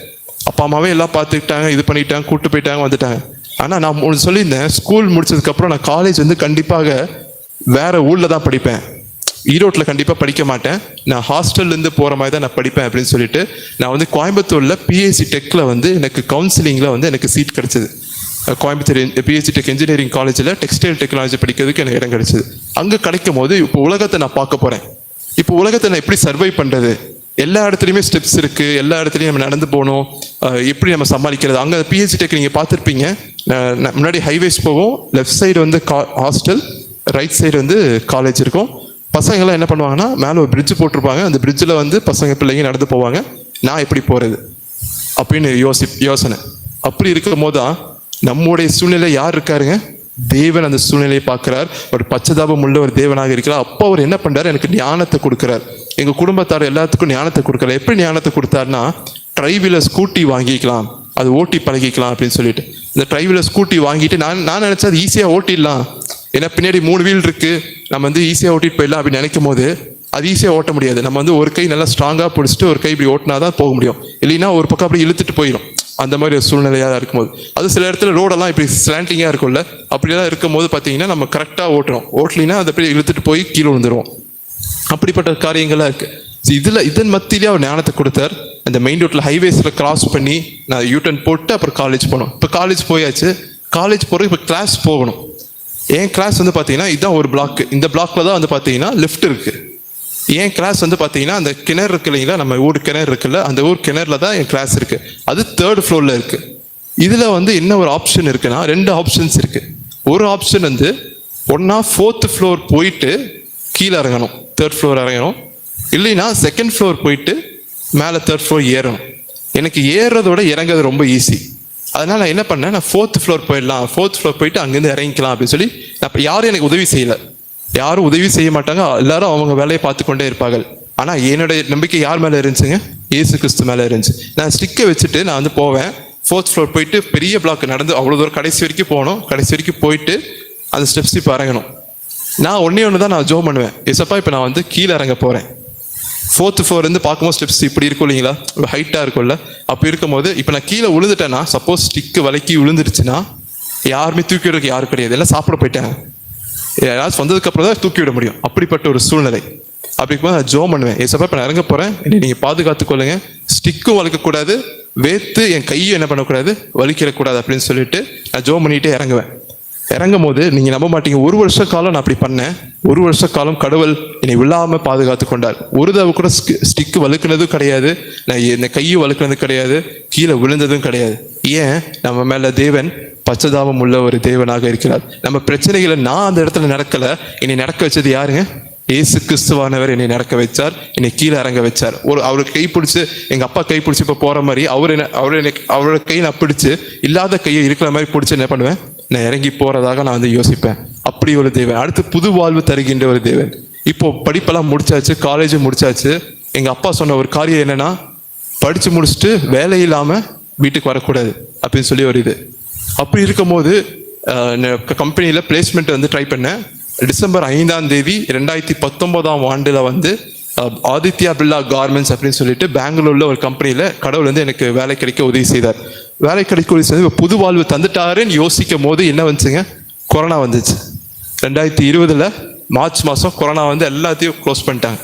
[SPEAKER 1] அப்பா அம்மாவே எல்லாம் பார்த்துக்கிட்டாங்க, இது பண்ணிட்டாங்க, கூட்டு போயிட்டாங்க, வந்துட்டாங்க. ஆனால் நான் சொல்லியிருந்தேன், ஸ்கூல் முடிச்சதுக்கப்புறம் நான் காலேஜ் வந்து கண்டிப்பாக வேற ஊரில் தான் படிப்பேன். ஈரோட்டில் கண்டிப்பாக படிக்க மாட்டேன். நான் ஹாஸ்டல்லேருந்து போகிற மாதிரி தான் நான் படிப்பேன் அப்படின்னு சொல்லிட்டு நான் வந்து கோயம்புத்தூரில் பிஎஸ்சி டெக்கில் வந்து எனக்கு கவுன்சிலிங்கில் வந்து எனக்கு சீட் கிடச்சிது. கோயம்புத்தூர் பிஎஸ்சி டெக் இன்ஜினியரிங் காலேஜில் டெக்ஸ்டைல் டெக்னாலஜி படிக்கிறதுக்கு எனக்கு இடம் கிடச்சிது. அங்கே கிடைக்கும் போது இப்போ உலகத்தை நான் பார்க்க போகிறேன். இப்போ உலகத்தை நான் எப்படி சர்வை பண்ணுறது, எல்லா இடத்துலையுமே ஸ்டெப்ஸ் இருக்கு, எல்லா இடத்துலையும் நம்ம நடந்து போகணும். எப்படி நம்ம சமாளிக்கிறது? அங்கே பிஹெச்டி டெக் நீங்கள் பார்த்துருப்பீங்க. முன்னாடி ஹைவேஸ் போகும், லெஃப்ட் சைடு வந்து ஹாஸ்டல், ரைட் சைடு வந்து காலேஜ் இருக்கும். பசங்கள்லாம் என்ன பண்ணுவாங்கன்னா மேலே ஒரு பிரிட்ஜ் போட்டிருப்பாங்க, அந்த பிரிட்ஜில் வந்து பசங்க பிள்ளைங்க நடந்து போவாங்க. நான் எப்படி போகிறது அப்படின்னு யோசனை. அப்படி இருக்கும் போது தான் நம்முடைய சூழ்நிலை யார் இருக்காருங்க? தேவன் அந்த சூழ்நிலையை பார்க்கிறார். ஒரு பச்சதாபம் உள்ள ஒரு தேவனாக இருக்கிறார். அப்போ அவர் என்ன பண்றாரு? எனக்கு ஞானத்தை கொடுக்கிறார். எங்க குடும்பத்தார் எல்லாத்துக்கும் ஞானத்தை கொடுக்கிறார். எப்படி ஞானத்தை கொடுத்தாருன்னா, ட்ரைவீலர் ஸ்கூட்டி வாங்கிக்கலாம், அது ஓட்டி பழகிக்கலாம் அப்படின்னு சொல்லிட்டு இந்த ட்ரைவீலர் ஸ்கூட்டி வாங்கிட்டு நான் நினைச்சா அது ஈஸியாக ஓட்டிடலாம். ஏன்னா பின்னாடி 3 வீல் இருக்கு, நம்ம வந்து ஈஸியாக ஓட்டிட்டு போயிடலாம் அப்படின்னு நினைக்கும் போது அது ஈஸியாக ஓட்ட முடியாது. நம்ம வந்து ஒரு கை நல்லா ஸ்ட்ராங்காக பிடிச்சிட்டு ஒரு கை இப்படி ஓட்டினா தான் போக முடியும். இல்லைன்னா ஒரு பக்கம் அப்படி இழுத்துட்டு போயிடும். அந்த மாதிரி ஒரு சூழ்நிலையாக இருக்கும்போது அது சில இடத்துல ரோடெல்லாம் இப்படி ஸ்லாண்டிங்காக இருக்கும்ல, அப்படியெல்லாம் இருக்கும்போது பார்த்தீங்கன்னா நம்ம கரெக்டாக ஓட்டுறோம். ஓட்டலினா அதை போய் இழுத்துட்டு போய் கீழே விழுந்துருவோம். அப்படிப்பட்ட காரியங்களாக இருக்கு. இதன் மத்தியிலே அவர் ஞானத்தை கொடுத்தார். அந்த மெயின் ரோட்டில் ஹைவேஸில் கிராஸ் பண்ணி நான் யூட்டன் போட்டு அப்புறம் காலேஜ் போனோம். இப்போ காலேஜ் போயாச்சு. காலேஜ் போகிறதுக்கு இப்போ கிளாஸ் போகணும். என் கிளாஸ் வந்து பார்த்தீங்கன்னா இதுதான் ஒரு பிளாக். இந்த பிளாக்ல தான் வந்து பார்த்தீங்கன்னா லிஃப்ட் இருக்கு. என் கிளாஸ் வந்து பார்த்தீங்கன்னா அந்த கிணறு இருக்கு இல்லைங்களா, நம்ம ஊர் கிணறு இருக்குல்ல, அந்த ஊர் கிணறுல தான் என் கிளாஸ் இருக்கு. அது 3rd ஃப்ளோர்ல இருக்கு. இதுல வந்து என்ன ஒரு ஆப்ஷன் இருக்குன்னா 2 ஆப்ஷன்ஸ் இருக்கு. ஒரு ஆப்ஷன் வந்து ஒன்னா 4th ஃப்ளோர் போயிட்டு கீழே இறங்கணும், 3rd ஃப்ளோர் இறங்கணும். இல்லைன்னா 2nd ஃப்ளோர் போயிட்டு மேலே 3rd ஃப்ளோர் ஏறணும். எனக்கு ஏறுறதோட இறங்குறது ரொம்ப ஈஸி. அதனால நான் என்ன பண்ணேன், நான் 4th ஃப்ளோர் போயிடலாம், 4th ஃப்ளோர் போயிட்டு அங்கேருந்து இறங்கிக்கலாம் அப்படின்னு சொல்லி நான் யாரும் எனக்கு உதவி செய்யலை. யாரும் உதவி செய்ய மாட்டாங்க, எல்லாரும் அவங்க வேலையை பார்த்து கொண்டே இருப்பார்கள். ஆனால் என்னுடைய நம்பிக்கை யார் மேலே இருந்துச்சுங்க? இயேசு கிறிஸ்து மேலே இருந்துச்சு. நான் ஸ்டிக்கை வச்சுட்டு நான் வந்து போவேன். 4th ஃப்ளோர் போயிட்டு பெரிய பிளாக் நடந்து அவ்வளோ தூரம் கடைசி வரைக்கும் போகணும். கடைசி வரைக்கும் போயிட்டு அந்த ஸ்டெப்ஸ் இப்போ இறங்கணும். நான் ஒன்று தான் நான் ஜோம் பண்ணுவேன். ஏசப்பா இப்போ நான் வந்து கீழே இறங்க போகிறேன். 4th ஃப்ளோர் வந்து பார்க்கும்போது ஸ்டெப்ஸ் இப்படி இருக்கும் இல்லைங்களா, ஹைட்டாக இருக்கும்ல. அப்படி இருக்கும்போது இப்போ நான் கீழே விழுந்துட்டேன்னா, சப்போஸ் ஸ்டிக்கு வலிக்கி விழுந்துருச்சுன்னா யாருமே தூக்கி விடுறதுக்கு யாரும் கிடையாது, எல்லாம் சாப்பிட போயிட்டாங்க. யாராவது வந்ததுக்கு அப்புறம் தான் தூக்கி விட முடியும். அப்படிப்பட்ட ஒரு சூழ்நிலை. அப்படி இருக்கும்போது நான் ஜோம் பண்ணுவேன். ஏசப்பா இப்போ நான் இறங்க போகிறேன், என்னை நீங்கள் பாதுகாத்து கொள்ளுங்க. ஸ்டிக்கும் வலிக்கக்கூடாது, வேத்து என் கையும் என்ன பண்ணக்கூடாது, வலிக்கிடக்கூடாது அப்படின்னு சொல்லிட்டு நான் ஜோம் பண்ணிகிட்டே இறங்குவேன். இறங்கும் போது நீங்கள் நம்ப மாட்டீங்க, 1 வருஷ காலம் நான் அப்படி பண்ணேன். 1 வருஷ காலம் கடவுள் என்னை விழாமல் பாதுகாத்து கொண்டார். ஒரு தடவை கூட ஸ்டிக்கு வலுக்குனதும் கிடையாது, நான் இந்த கையும் வலுக்குனது கிடையாது, கீழே விழுந்ததும் கிடையாது. ஏன்? நம்ம மேலே தேவன் பச்சதாபம் உள்ள ஒரு தேவனாக இருக்கிறார். நம்ம பிரச்சனைகளை நான் அந்த இடத்துல நடக்கலை, என்னை நடக்க வச்சது யாருங்க? இயேசு கிறிஸ்துவானவர் என்னை நடக்க வச்சார், என்னை கீழே இறங்க வச்சார். அவருக்கு கை பிடிச்சி, எங்கள் அப்பா கை பிடிச்சி இப்போ போகிற மாதிரி அவரோட கை நான் பிடிச்சி இல்லாத கையை இருக்கிற மாதிரி பிடிச்சி என்ன பண்ணுவேன், நான் இறங்கி போகிறதாக நான் வந்து யோசிப்பேன். அப்படி ஒரு தேவன். அடுத்து புது வாழ்வு தருகின்ற ஒரு தேவன். இப்போ படிப்பெல்லாம் முடிச்சாச்சு, காலேஜும் முடிச்சாச்சு. எங்கள் அப்பா சொன்ன ஒரு காரியம் என்னன்னா, படித்து முடிச்சுட்டு வேலை இல்லாமல் வீட்டுக்கு வரக்கூடாது அப்படின்னு சொல்லி ஒரு இது. அப்படி இருக்கும்போது கம்பெனியில் பிளேஸ்மெண்ட் வந்து ட்ரை பண்ணேன். டிசம்பர் 5ஆம் தேதி 2019ஆம் ஆண்டில் வந்து ஆதித்யா பிர்லா கார்மெண்ட்ஸ் அப்படின்னு சொல்லிட்டு பெங்களூர்ல ஒரு கம்பெனியில் கடவுள் வந்து எனக்கு வேலை கிடைக்க உதவி செய்தார். வேலை கிடைக்க உதவி செய்து புது வாழ்வு தந்துட்டாருன்னு யோசிக்கும் போது என்ன வந்துச்சுங்க, கொரோனா வந்துச்சு. 2020 மார்ச் மாதம் கொரோனா வந்து எல்லாத்தையும் க்ளோஸ் பண்ணிட்டாங்க.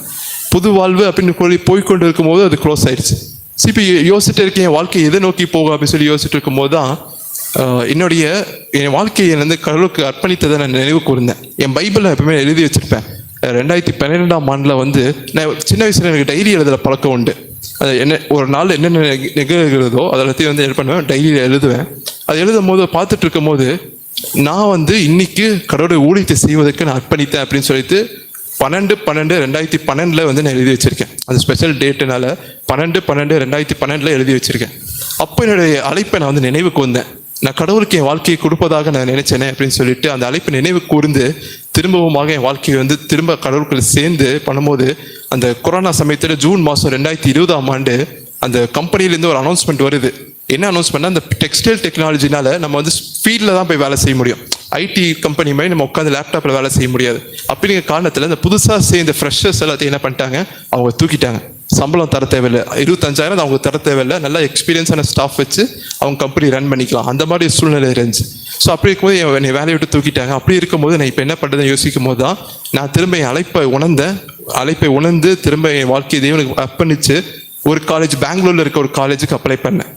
[SPEAKER 1] புது வாழ்வு அப்படின்னு போய்கொண்டு இருக்கும்போது அது க்ளோஸ் ஆயிடுச்சு. இப்போ யோசிச்சுட்டு இருக்கேன், என் வாழ்க்கை எதை நோக்கி போகும் அப்படின்னு சொல்லி யோசிச்சுட்டு இருக்கும்போது தான் என் வாழ்க்கையை வந்து கடவுளுக்கு அர்ப்பணித்ததை நான் நினைவு கூர்ந்தேன். என் பைபிளில் எப்பவுமே எழுதி வச்சிருப்பேன். 2012ஆம் ஆண்டில் வந்து நான் சின்ன வயசுல எனக்கு டைரி எழுதுகிற பழக்கம் உண்டு. அது என்ன ஒரு நாள் என்னென்ன நிகழ்கிறதோ அதெல்லாத்தையும் வந்து என்ன பண்ணுவேன், டைரியில் எழுதுவேன். அது எழுதும் போது பார்த்துட்டு இருக்கும் போது நான் வந்து இன்னைக்கு கடவுளுடைய ஊழியத்தை செய்வதற்கு நான் அர்ப்பணித்தேன் அப்படின்னு சொல்லிட்டு 12/12/2012 வந்து நான் எழுதி வச்சிருக்கேன். அந்த ஸ்பெஷல் டேட்டுனால 12/12/2012 எழுதி வச்சிருக்கேன். அப்போ என்னுடைய அழைப்பை நான் வந்து நினைவுக்கு வந்தேன். நான் கடவுளுக்கு என் வாழ்க்கையை கொடுப்பதாக நான் நினைச்சேனே அப்படின்னு சொல்லிட்டு அந்த அழைப்பு நினைவு கூர்ந்து திரும்பவுமாக என் வாழ்க்கையை வந்து திரும்ப கடவுளுக்குள்ள சேர்ந்து பண்ணும்போது அந்த கொரோனா சமயத்தில் ஜூன் மாதம் 2020ஆம் ஆண்டு அந்த கம்பெனிலேருந்து ஒரு அனௌன்ஸ்மெண்ட் வருது. என்ன அனௌன்ஸ்மெண்ட்னா, அந்த டெக்ஸ்டைல் டெக்னாலஜினால நம்ம வந்து ஃபீல்டில் தான் போய் வேலை செய்ய முடியும். ஐடி கம்பெனி மாதிரி நம்ம உட்காந்து லேப்டாப்பில் வேலை செய்ய முடியாது. அப்படிங்கிற காரணத்தில் இந்த புதுசாக சேர்ந்த ஃப்ரெஷர்ஸ் எல்லாத்தையும் என்ன பண்ணிட்டாங்க, அவங்க தூக்கிட்டாங்க. சம்பளம் தர தேவையில்லை, 25,000 அவங்க தர தேவையில்லை, நல்லா எக்ஸ்பீரியன்ஸான ஸ்டாஃப் வச்சு அவங்க கம்பெனி ரன் பண்ணிக்கலாம். அந்த மாதிரி சூழ்நிலை இருந்துச்சு. ஸோ அப்படி இருக்கும்போது என்னை வேலையை விட்டு தூக்கிட்டாங்க. அப்படி இருக்கும்போது நான் இப்போ என்ன பண்ணுறதுன்னு யோசிக்கும் போது தான் நான் திரும்ப என் அழைப்பை உணர்ந்து திரும்ப என் வாழ்க்கையை தேவனுக்கு அர்ப்பணித்து ஒரு காலேஜ், பெங்களூரில் இருக்க ஒரு காலேஜுக்கு அப்ளை பண்ணேன்.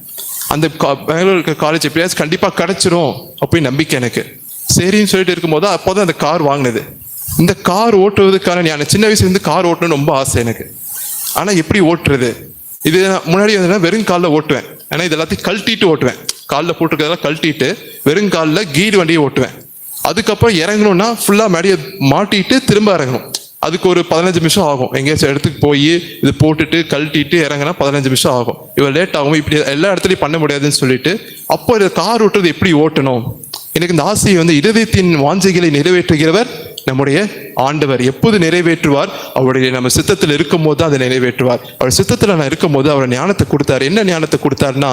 [SPEAKER 1] அந்த பெங்களூர் இருக்க காலேஜ் எப்படியாச்சும் கண்டிப்பாக கிடச்சிரும் அப்படின்னு நம்பிக்கை எனக்கு. சரின்னு சொல்லிட்டு இருக்கும்போது அப்போதான் அந்த கார் வாங்கினது. இந்த கார் ஓட்டுவதற்கான நான் சின்ன வயசுலேருந்து கார் ஓட்டணும்னு ரொம்ப ஆசை எனக்கு. ஆனால் எப்படி ஓட்டுறது? இது முன்னாடி வந்து வெறும் காலில் ஓட்டுவேன். ஏன்னா இது எல்லாத்தையும் கழட்டிட்டு ஓட்டுவேன். காலில் போட்டிருக்கிறதெல்லாம் கழட்டிட்டு வெறும் காலில் கீர் வண்டியை ஓட்டுவேன். அதுக்கப்புறம் இறங்கணும்னா ஃபுல்லாக மேடியை மாட்டிட்டு திரும்ப இறங்கணும். அதுக்கு ஒரு 15 நிமிஷம் ஆகும். எங்கேயாச்சும் இடத்துக்கு போய் இது போட்டுட்டு கழட்டிட்டு இறங்கினா 15 நிமிஷம் ஆகும். இவன் லேட் ஆகும். இப்படி எல்லா இடத்துலையும் பண்ண முடியாதுன்னு சொல்லிட்டு அப்போ இந்த கார் ஓட்டுறது எப்படி ஓட்டணும், எனக்கு இந்த ஆசையை வந்து இதயத்தின் வாஞ்சைகளை நிறைவேற்றுகிறவர் நம்முடைய ஆண்டவர் எப்போது நிறைவேற்றுவார்? அவருடைய நம்ம சித்தத்தில் இருக்கும் போது அதை நிறைவேற்றுவார். அவர் சித்தத்தில் நான் இருக்கும் போது அவர் ஞானத்தை கொடுத்தாரு. என்ன ஞானத்தை கொடுத்தாருன்னா,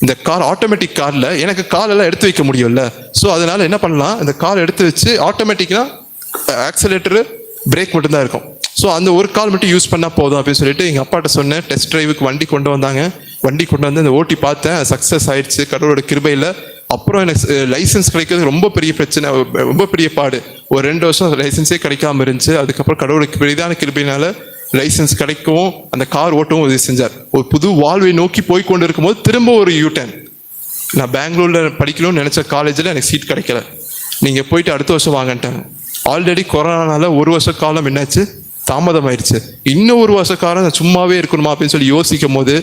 [SPEAKER 1] இந்த கார் ஆட்டோமேட்டிக் கார்ல எனக்கு காலெல்லாம் எடுத்து வைக்க முடியும்ல. ஸோ அதனால என்ன பண்ணலாம், இந்த கால் எடுத்து வச்சு ஆட்டோமேட்டிக்னா ஆக்சிலேட்டரு பிரேக் மட்டும்தான் இருக்கும். ஸோ அந்த ஒரு கால் மட்டும் யூஸ் பண்ணால் போதும் அப்படின்னு சொல்லிட்டு எங்கள் அப்பாட்ட சொன்னேன். டெஸ்ட் டிரைவுக்கு வண்டி கொண்டு வந்தாங்க. வண்டி கொண்டு வந்து அந்த ஓட்டி பார்த்தேன். சக்ஸஸ் ஆயிடுச்சு கடவுளோட கிருபையில். அப்புறம் எனக்கு லைசன்ஸ் கிடைக்கிறது ரொம்ப பெரிய பிரச்சனை, ரொம்ப பெரிய பாடு. ஒரு 2 வருஷம் லைசன்ஸே கிடைக்காம இருந்துச்சு. அதுக்கப்புறம் கடவுளுக்கு பெரிதான கிருபையினால லைசன்ஸ் கிடைக்கவும் அந்த கார் ஓட்டவும் உதவி செஞ்சார். ஒரு புது வாழ்வை நோக்கி போய் கொண்டு இருக்கும்போது திரும்ப ஒரு யூட்டர்ன். நான் பெங்களூர்ல படிக்கணும்னு நினைச்ச காலேஜில் எனக்கு சீட் கிடைக்கல. நீங்கள் போயிட்டு அடுத்த வருஷம் வாங்கன்ட்டாங்க. ஆல்ரெடி கொரோனானால 1 வருஷ காலம் என்னாச்சு, தாமதம் ஆயிடுச்சு. இன்னும் 1 வருஷ காலம் நான் சும்மாவே இருக்கணுமா அப்படின்னு சொல்லி யோசிக்கும் போது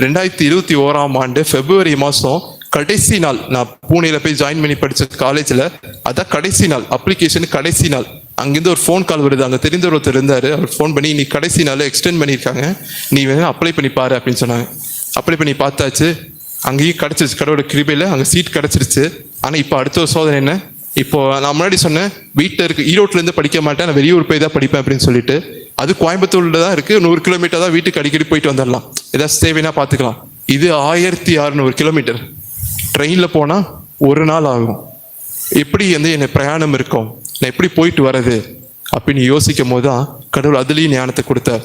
[SPEAKER 1] 2021ஆம் ஆண்டு February மாதம் கடைசி நாள், நான் பூனேல போய் ஜாயின் பண்ணி படித்த காலேஜில் அதான் கடைசி நாள், அப்ளிகேஷன் கடைசி நாள். அங்கேருந்து ஒரு ஃபோன் கால் வருது. அங்கே தெரிந்த ஒருத்தர் இருந்தார். அவர் ஃபோன் பண்ணி நீ கடைசி நாள் எக்ஸ்டெண்ட் பண்ணியிருக்காங்க, நீ வேணா அப்ளை பண்ணி பாரு அப்படின்னு சொன்னாங்க. அப்ளை பண்ணி பார்த்தாச்சு. அங்கேயும் கிடச்சிருச்சு கடவுளோட கிருபையில், அங்கே சீட் கிடச்சிருச்சு. ஆனால் இப்போ அடுத்த ஒரு சோதனை என்ன, இப்போ நான் முன்னாடி சொன்னேன் வீட்டில் இருக்கு, ஈரோட்லேருந்து படிக்க மாட்டேன், நான் வெளியூர் போய் தான் படிப்பேன் அப்படின்னு சொல்லிட்டு. அது கோயம்புத்தூர்ல தான் இருக்குது. 100 கிலோமீட்டர் தான், வீட்டுக்கு அடிக்கடி போயிட்டு வந்துடலாம், ஏதாவது தேவைன்னா பார்த்துக்கலாம். இது 1600 கிலோமீட்டர். ட்ரெயினில் போனால் 1 நாள் ஆகும். எப்படி வந்து என்ன பிரயாணம் இருக்கும், நான் எப்படி போயிட்டு வர்றது அப்படின்னு யோசிக்கும் போது தான் கடவுள் அதுலேயும் ஞானத்தை கொடுத்தார்.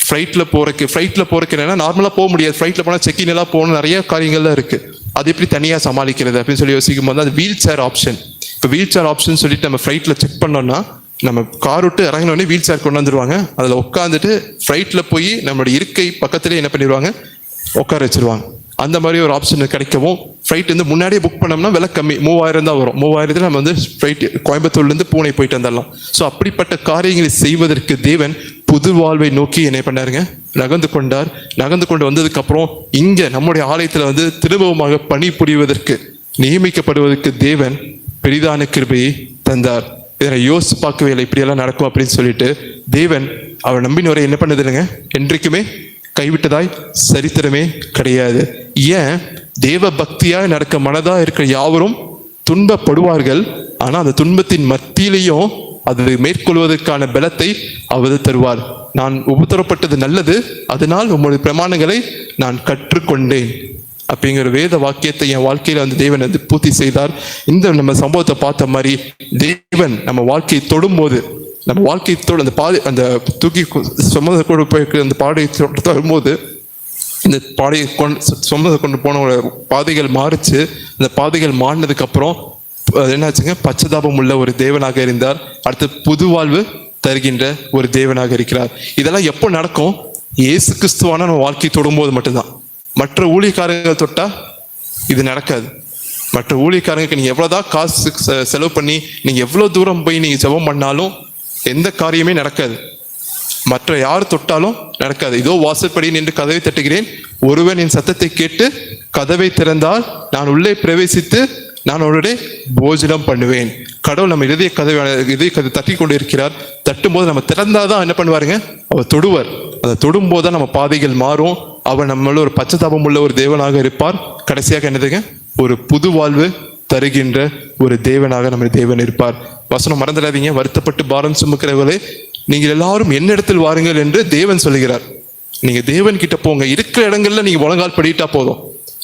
[SPEAKER 1] ஃப்ளைட்டில் போகிறக்கு என்னன்னா நார்மலாக போக முடியாது. ஃப்ளைட்டில் போனால் செக்கின் எல்லாம் போகணும், நிறைய காரியங்கள்லாம் இருக்குது. அது எப்படி தனியாக சமாளிக்கிறது அப்படின்னு சொல்லி யோசிக்கும் போது அது வீல் சேர் ஆப்ஷன். இப்போ வீல் சேர் ஆப்ஷன் சொல்லிட்டு நம்ம ஃப்ளைட்டில் செக் பண்ணோம்னா, நம்ம கார் விட்டு இறங்கினோடனே வீல் சேர் கொண்டு வந்துடுவாங்க. அதில் உட்காந்துட்டு ஃப்ளைட்டில் போய் நம்மளோட இருக்கை பக்கத்துலேயே என்ன பண்ணிடுவாங்க, உட்கார வச்சிருவாங்க. அந்த மாதிரி ஒரு ஆப்ஷன் கிடைக்கவும் ஃப்ளைட் வந்து முன்னாடியே புக் பண்ணோம்னா விலை கம்மி, 3000 தான் வரும். 3000 நம்ம வந்து ஃப்ளைட் கோயம்புத்தூர்லேருந்து பூனே போயிட்டு வந்துடலாம். ஸோ அப்படிப்பட்ட காரியங்களை செய்வதற்கு தேவன் புது வாழ்வை நோக்கி என்ன பண்ணாருங்க, நகர்ந்து கொண்டு வந்ததுக்கப்புறம் இங்கே நம்முடைய ஆலயத்தில் வந்து திரும்பவுமாக பணி புரிவதற்கு நியமிக்கப்படுவதற்கு தேவன் பெரிதான கிருபையை தந்தார். இதனை யோசிச்சு பார்க்கவே இல்லை, இப்படியெல்லாம் நடக்கும் அப்படின்னு சொல்லிட்டு. தேவன் அவர் நம்பினவரை என்ன பண்ணது இல்லைங்க, என்றைக்குமே கைவிட்டதாய் சரித்திரமே கிடையாது. ஏன், தேவ பக்தியாய் நடக்க மனதா இருக்கிற யாவரும் துன்பப்படுவார்கள். ஆனா அந்த துன்பத்தின் மத்தியிலையும் அது மேற்கொள்வதற்கான பலத்தை அவர் தருவார். நான் உபத்திரப்பட்டது நல்லது, அதனால் உங்களுடைய பிரமாணங்களை நான் கற்றுக்கொண்டேன் அப்படிங்கிற வேத வாக்கியத்தை என் வாழ்க்கையில வந்து தேவன் வந்து பூர்த்தி செய்தார். இந்த நம்ம சம்பவத்தை பார்த்த மாதிரி தேவன் நம்ம வாழ்க்கையை தொடும்போது, நம்ம வாழ்க்கையத்தோடு அந்த பாதை, அந்த தூக்கி சுமந்த கொண்டு போய் அந்த பாடையை வரும்போது, இந்த பாடையை சுமந்த கொண்டு போன பாதைகள் மாறிச்சு. அந்த பாதைகள் மாறினதுக்கு அப்புறம் என்னாச்சுங்க, பச்சதாபம் உள்ள ஒரு தேவனாக இருந்தார். அடுத்து புது வாழ்வு தருகின்ற ஒரு தேவனாக இருக்கிறார். இதெல்லாம் எப்போ நடக்கும், இயேசு கிறிஸ்துவான நம்ம வாழ்க்கையை தொடும்போது மட்டும்தான். மற்ற ஊழியக்காரர்கள் தொட்டா இது நடக்காது. மற்ற ஊழியக்காரங்களுக்கு நீங்க எவ்வளவுதான் காசு செலவு பண்ணி நீங்க எவ்வளவு தூரம் போய் நீங்க ஜெபம் பண்ணாலும் எந்த காரியமே நடக்காது. மற்ற யார் தொட்டாலும் நடக்காது. இதோ வாசற்படி நின்று கதவை தட்டுகிறேன், ஒருவன் என் சத்தத்தை கேட்டு கதவை திறந்தால் நான் உள்ளே பிரவேசித்து நான் அவருடைய போஜனம் பண்ணுவேன். கடவுள் நம்ம இதய கதவை தட்டி கொண்டு இருக்கிறார். தட்டும் போது நம்ம திறந்தாதான் என்ன பண்ணுவாருங்க, அவர் தொடுவார். அதை தொடும் போதுதான் நம்ம பாதைகள் மாறும். அவர் நம்மள ஒரு பச்சதாபம் உள்ள ஒரு தேவனாக இருப்பார். கடைசியாக என்னதுங்க, ஒரு புது வாழ்வு தருகின்ற ஒரு தேவனாக நம்ம தேவன் இருப்பார். வசனம் மறந்துடாதீங்க, வருத்தப்பட்டு பாரம் சுமக்கிறவர்களே நீங்கள் எல்லாரும் என்னிடத்தில் வாருங்கள் என்று தேவன் சொல்லுகிறார். நீங்க தேவன் கிட்ட போங்க. இருக்கிற இடங்கள்ல நீங்க முழங்கால் படிட்டா போதும்.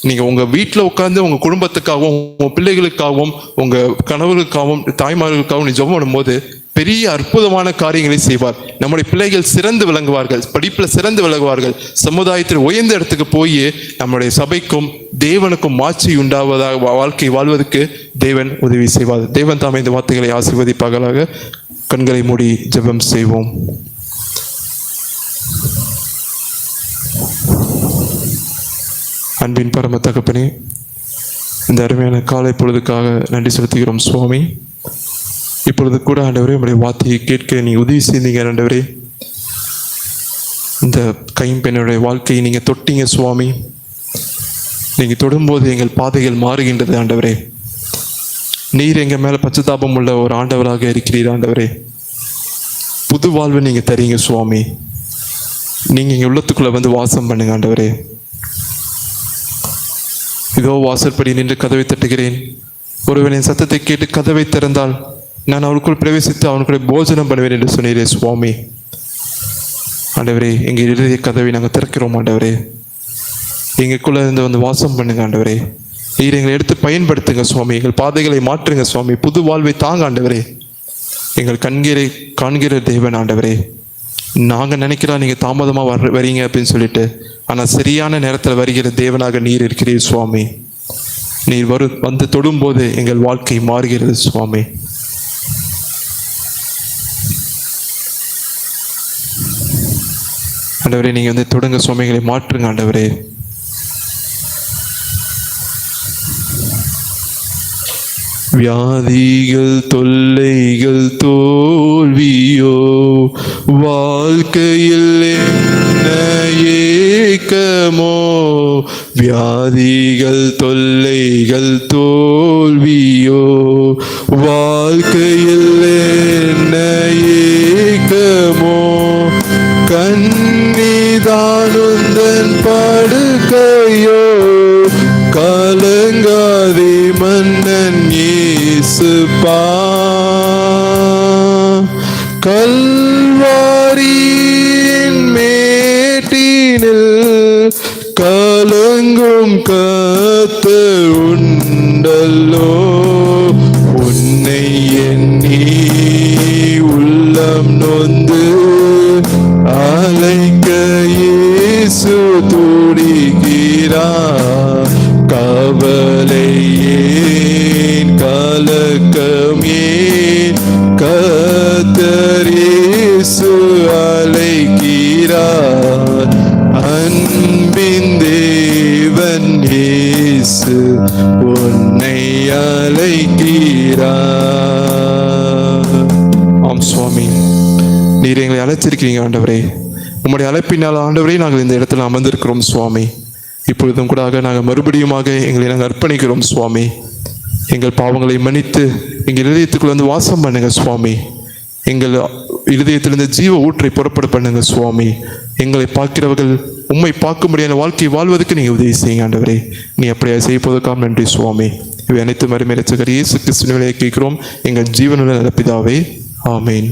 [SPEAKER 1] நீங்க உங்க வீட்டுல உட்கார்ந்து உங்க குடும்பத்துக்காகவும் உங்க பிள்ளைகளுக்காகவும் உங்க கணவர்களுக்காகவும் தாய்மார்களுக்காகவும் நீ ஜெபம் பண்ணும்போது பெரிய அற்புதமான காரியங்களை செய்வார். நம்முடைய பிள்ளைகள் சிறந்து விளங்குவார்கள், படிப்புல சிறந்து விளங்குவார்கள். சமுதாயத்தில் உயர்ந்த இடத்துக்கு போய் நம்முடைய சபைக்கும் தேவனுக்கும் மாட்சி உண்டாவதாக வாழ்க்கை வாழ்வதற்கு தேவன் உதவி செய்வார். தேவன் தாமே இந்த வார்த்தைகளை ஆசீர்வதிப்பார்களாக. கண்களை மூடி ஜெபம் செய்வோம். அன்பின் பரம தகப்பனே, இந்த அருமையான காலை பொழுதுக்காக நன்றி செலுத்துகிறோம் சுவாமி. இப்பொழுது கூட ஆண்டவரே உங்களுடைய வார்த்தையை கேட்க நீ உதவி செய்தீங்க ஆண்டவரே. இந்த கைம்பெண்ணுடைய வாழ்க்கையை நீங்கள் தொட்டீங்க சுவாமி. நீங்கள் தொடும்போது எங்கள் பாதைகள் மாறுகின்றது ஆண்டவரே. நீர் எங்கள் மேலே பச்சதாபம் உள்ள ஒரு ஆண்டவராக இருக்கிறீர் ஆண்டவரே. புது வாழ்வு நீங்கள் தரீங்க சுவாமி. நீங்கள் எங்கள் உள்ளத்துக்குள்ளே வந்து வாசம் பண்ணுங்க ஆண்டவரே. இதோ வாசற்படி நின்று கதவை தட்டுகிறேன். ஒருவனின் சத்தத்தை கேட்டு கதவை திறந்தால் நான் அவருக்குள் பிரவேசித்து அவனுக்குள்ளே போஜனம் பண்ணுவேன் என்று சொன்னீரே சுவாமி. ஆண்டவரே, எங்கள் இறுதிய கதவை நாங்கள் திறக்கிறோம் ஆண்டவரே. எங்களுக்குள்ளே இருந்து வந்து வாசம் பண்ணுங்க ஆண்டவரே. நீர் எங்களை எடுத்து பயன்படுத்துங்க சுவாமி. எங்கள் பாதைகளை மாற்றுங்க சுவாமி. புது வாழ்வை தாங்க ஆண்டவரே. எங்கள் கண்களை காண்கிற தேவன் ஆண்டவரே. நாங்கள் நினைக்கிறோம் நீங்கள் தாமதமாக வரீங்க அப்படின்னு சொல்லிட்டு, ஆனால் சரியான நேரத்தில் வருகிற தேவனாக நீர் இருக்கிறீர் சுவாமி. நீர் வந்து தொடும்போது எங்கள் வாழ்க்கை மாறுகிறது சுவாமி. ஆண்டவரே, நீங்கள் வந்து தொடுங்க சுவாமிகளை மாற்றுங்க ஆண்டவரே. வியாதிகள் தொல்லைகள் தோல்வியோ வாழ்க்கையில் என்ன ஏக்கமோ, வியாதிகள் தொல்லைகள் தோல்வியோ வாழ்க்கையில் என்ன ஏக்கமோ, கண்ணிதானுந்தன் படுக்கையோ கலங்காதே மன்னன் இயேசுப்பா. கல்வாரியின் மேட்டினில் கலங்கும் கர்த்தர் உண்டல்லோ, உன்னை எண்ணி உள்ளம் நொந்து அலைக்க இயேசு துடிக்கிறார். கவலை ஏன் கலக்கம் ஏன், கர்த்தர் இயேசு அழைக்கிறார். அன்பின் தேவன் இயேசு உன்னை அழைக்கிறார். ஆம் சுவாமி, நீர் எங்களை அழைச்சிருக்கிறீங்க ஆண்டவரே. உம்முடைய அழைப்பினால் ஆண்டவரே நாங்கள் இந்த இடத்துல அமர்ந்திருக்கிறோம் சுவாமி. இப்பொழுதும் கூட நாங்கள் மறுபடியுமாக எங்களை நாங்கள் அர்ப்பணிக்கிறோம் சுவாமி. எங்கள் பாவங்களை மன்னித்து எங்கள் இதயத்துக்குள்ள வந்து வாசம் பண்ணுங்க சுவாமி. எங்கள் இருதயத்திலிருந்து ஜீவ ஊற்றை புறப்பட பண்ணுங்க சுவாமி. எங்களை பார்க்கிறவர்கள் உம்மை பார்க்க முடியாத வாழ்க்கை வாழ்வதற்கு நீங்கள் உதவி செய்யுங்க ஆண்டவரே. நீ அப்படியே செய்வதற்காக நன்றி சுவாமி. இவை அனைத்து மறுமை ரட்சகர் இயேசு கிறிஸ்துவினை கேட்கிறோம் எங்கள் ஜீவனுள்ள நல்ல பிதாவே, ஆமேன்.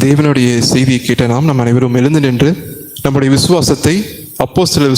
[SPEAKER 1] தேவனுடைய செய்தியை கேட்ட நாம் அனைவரும் எழுந்து நின்று நம்முடைய விசுவாசத்தை அப்போஸ்தலர்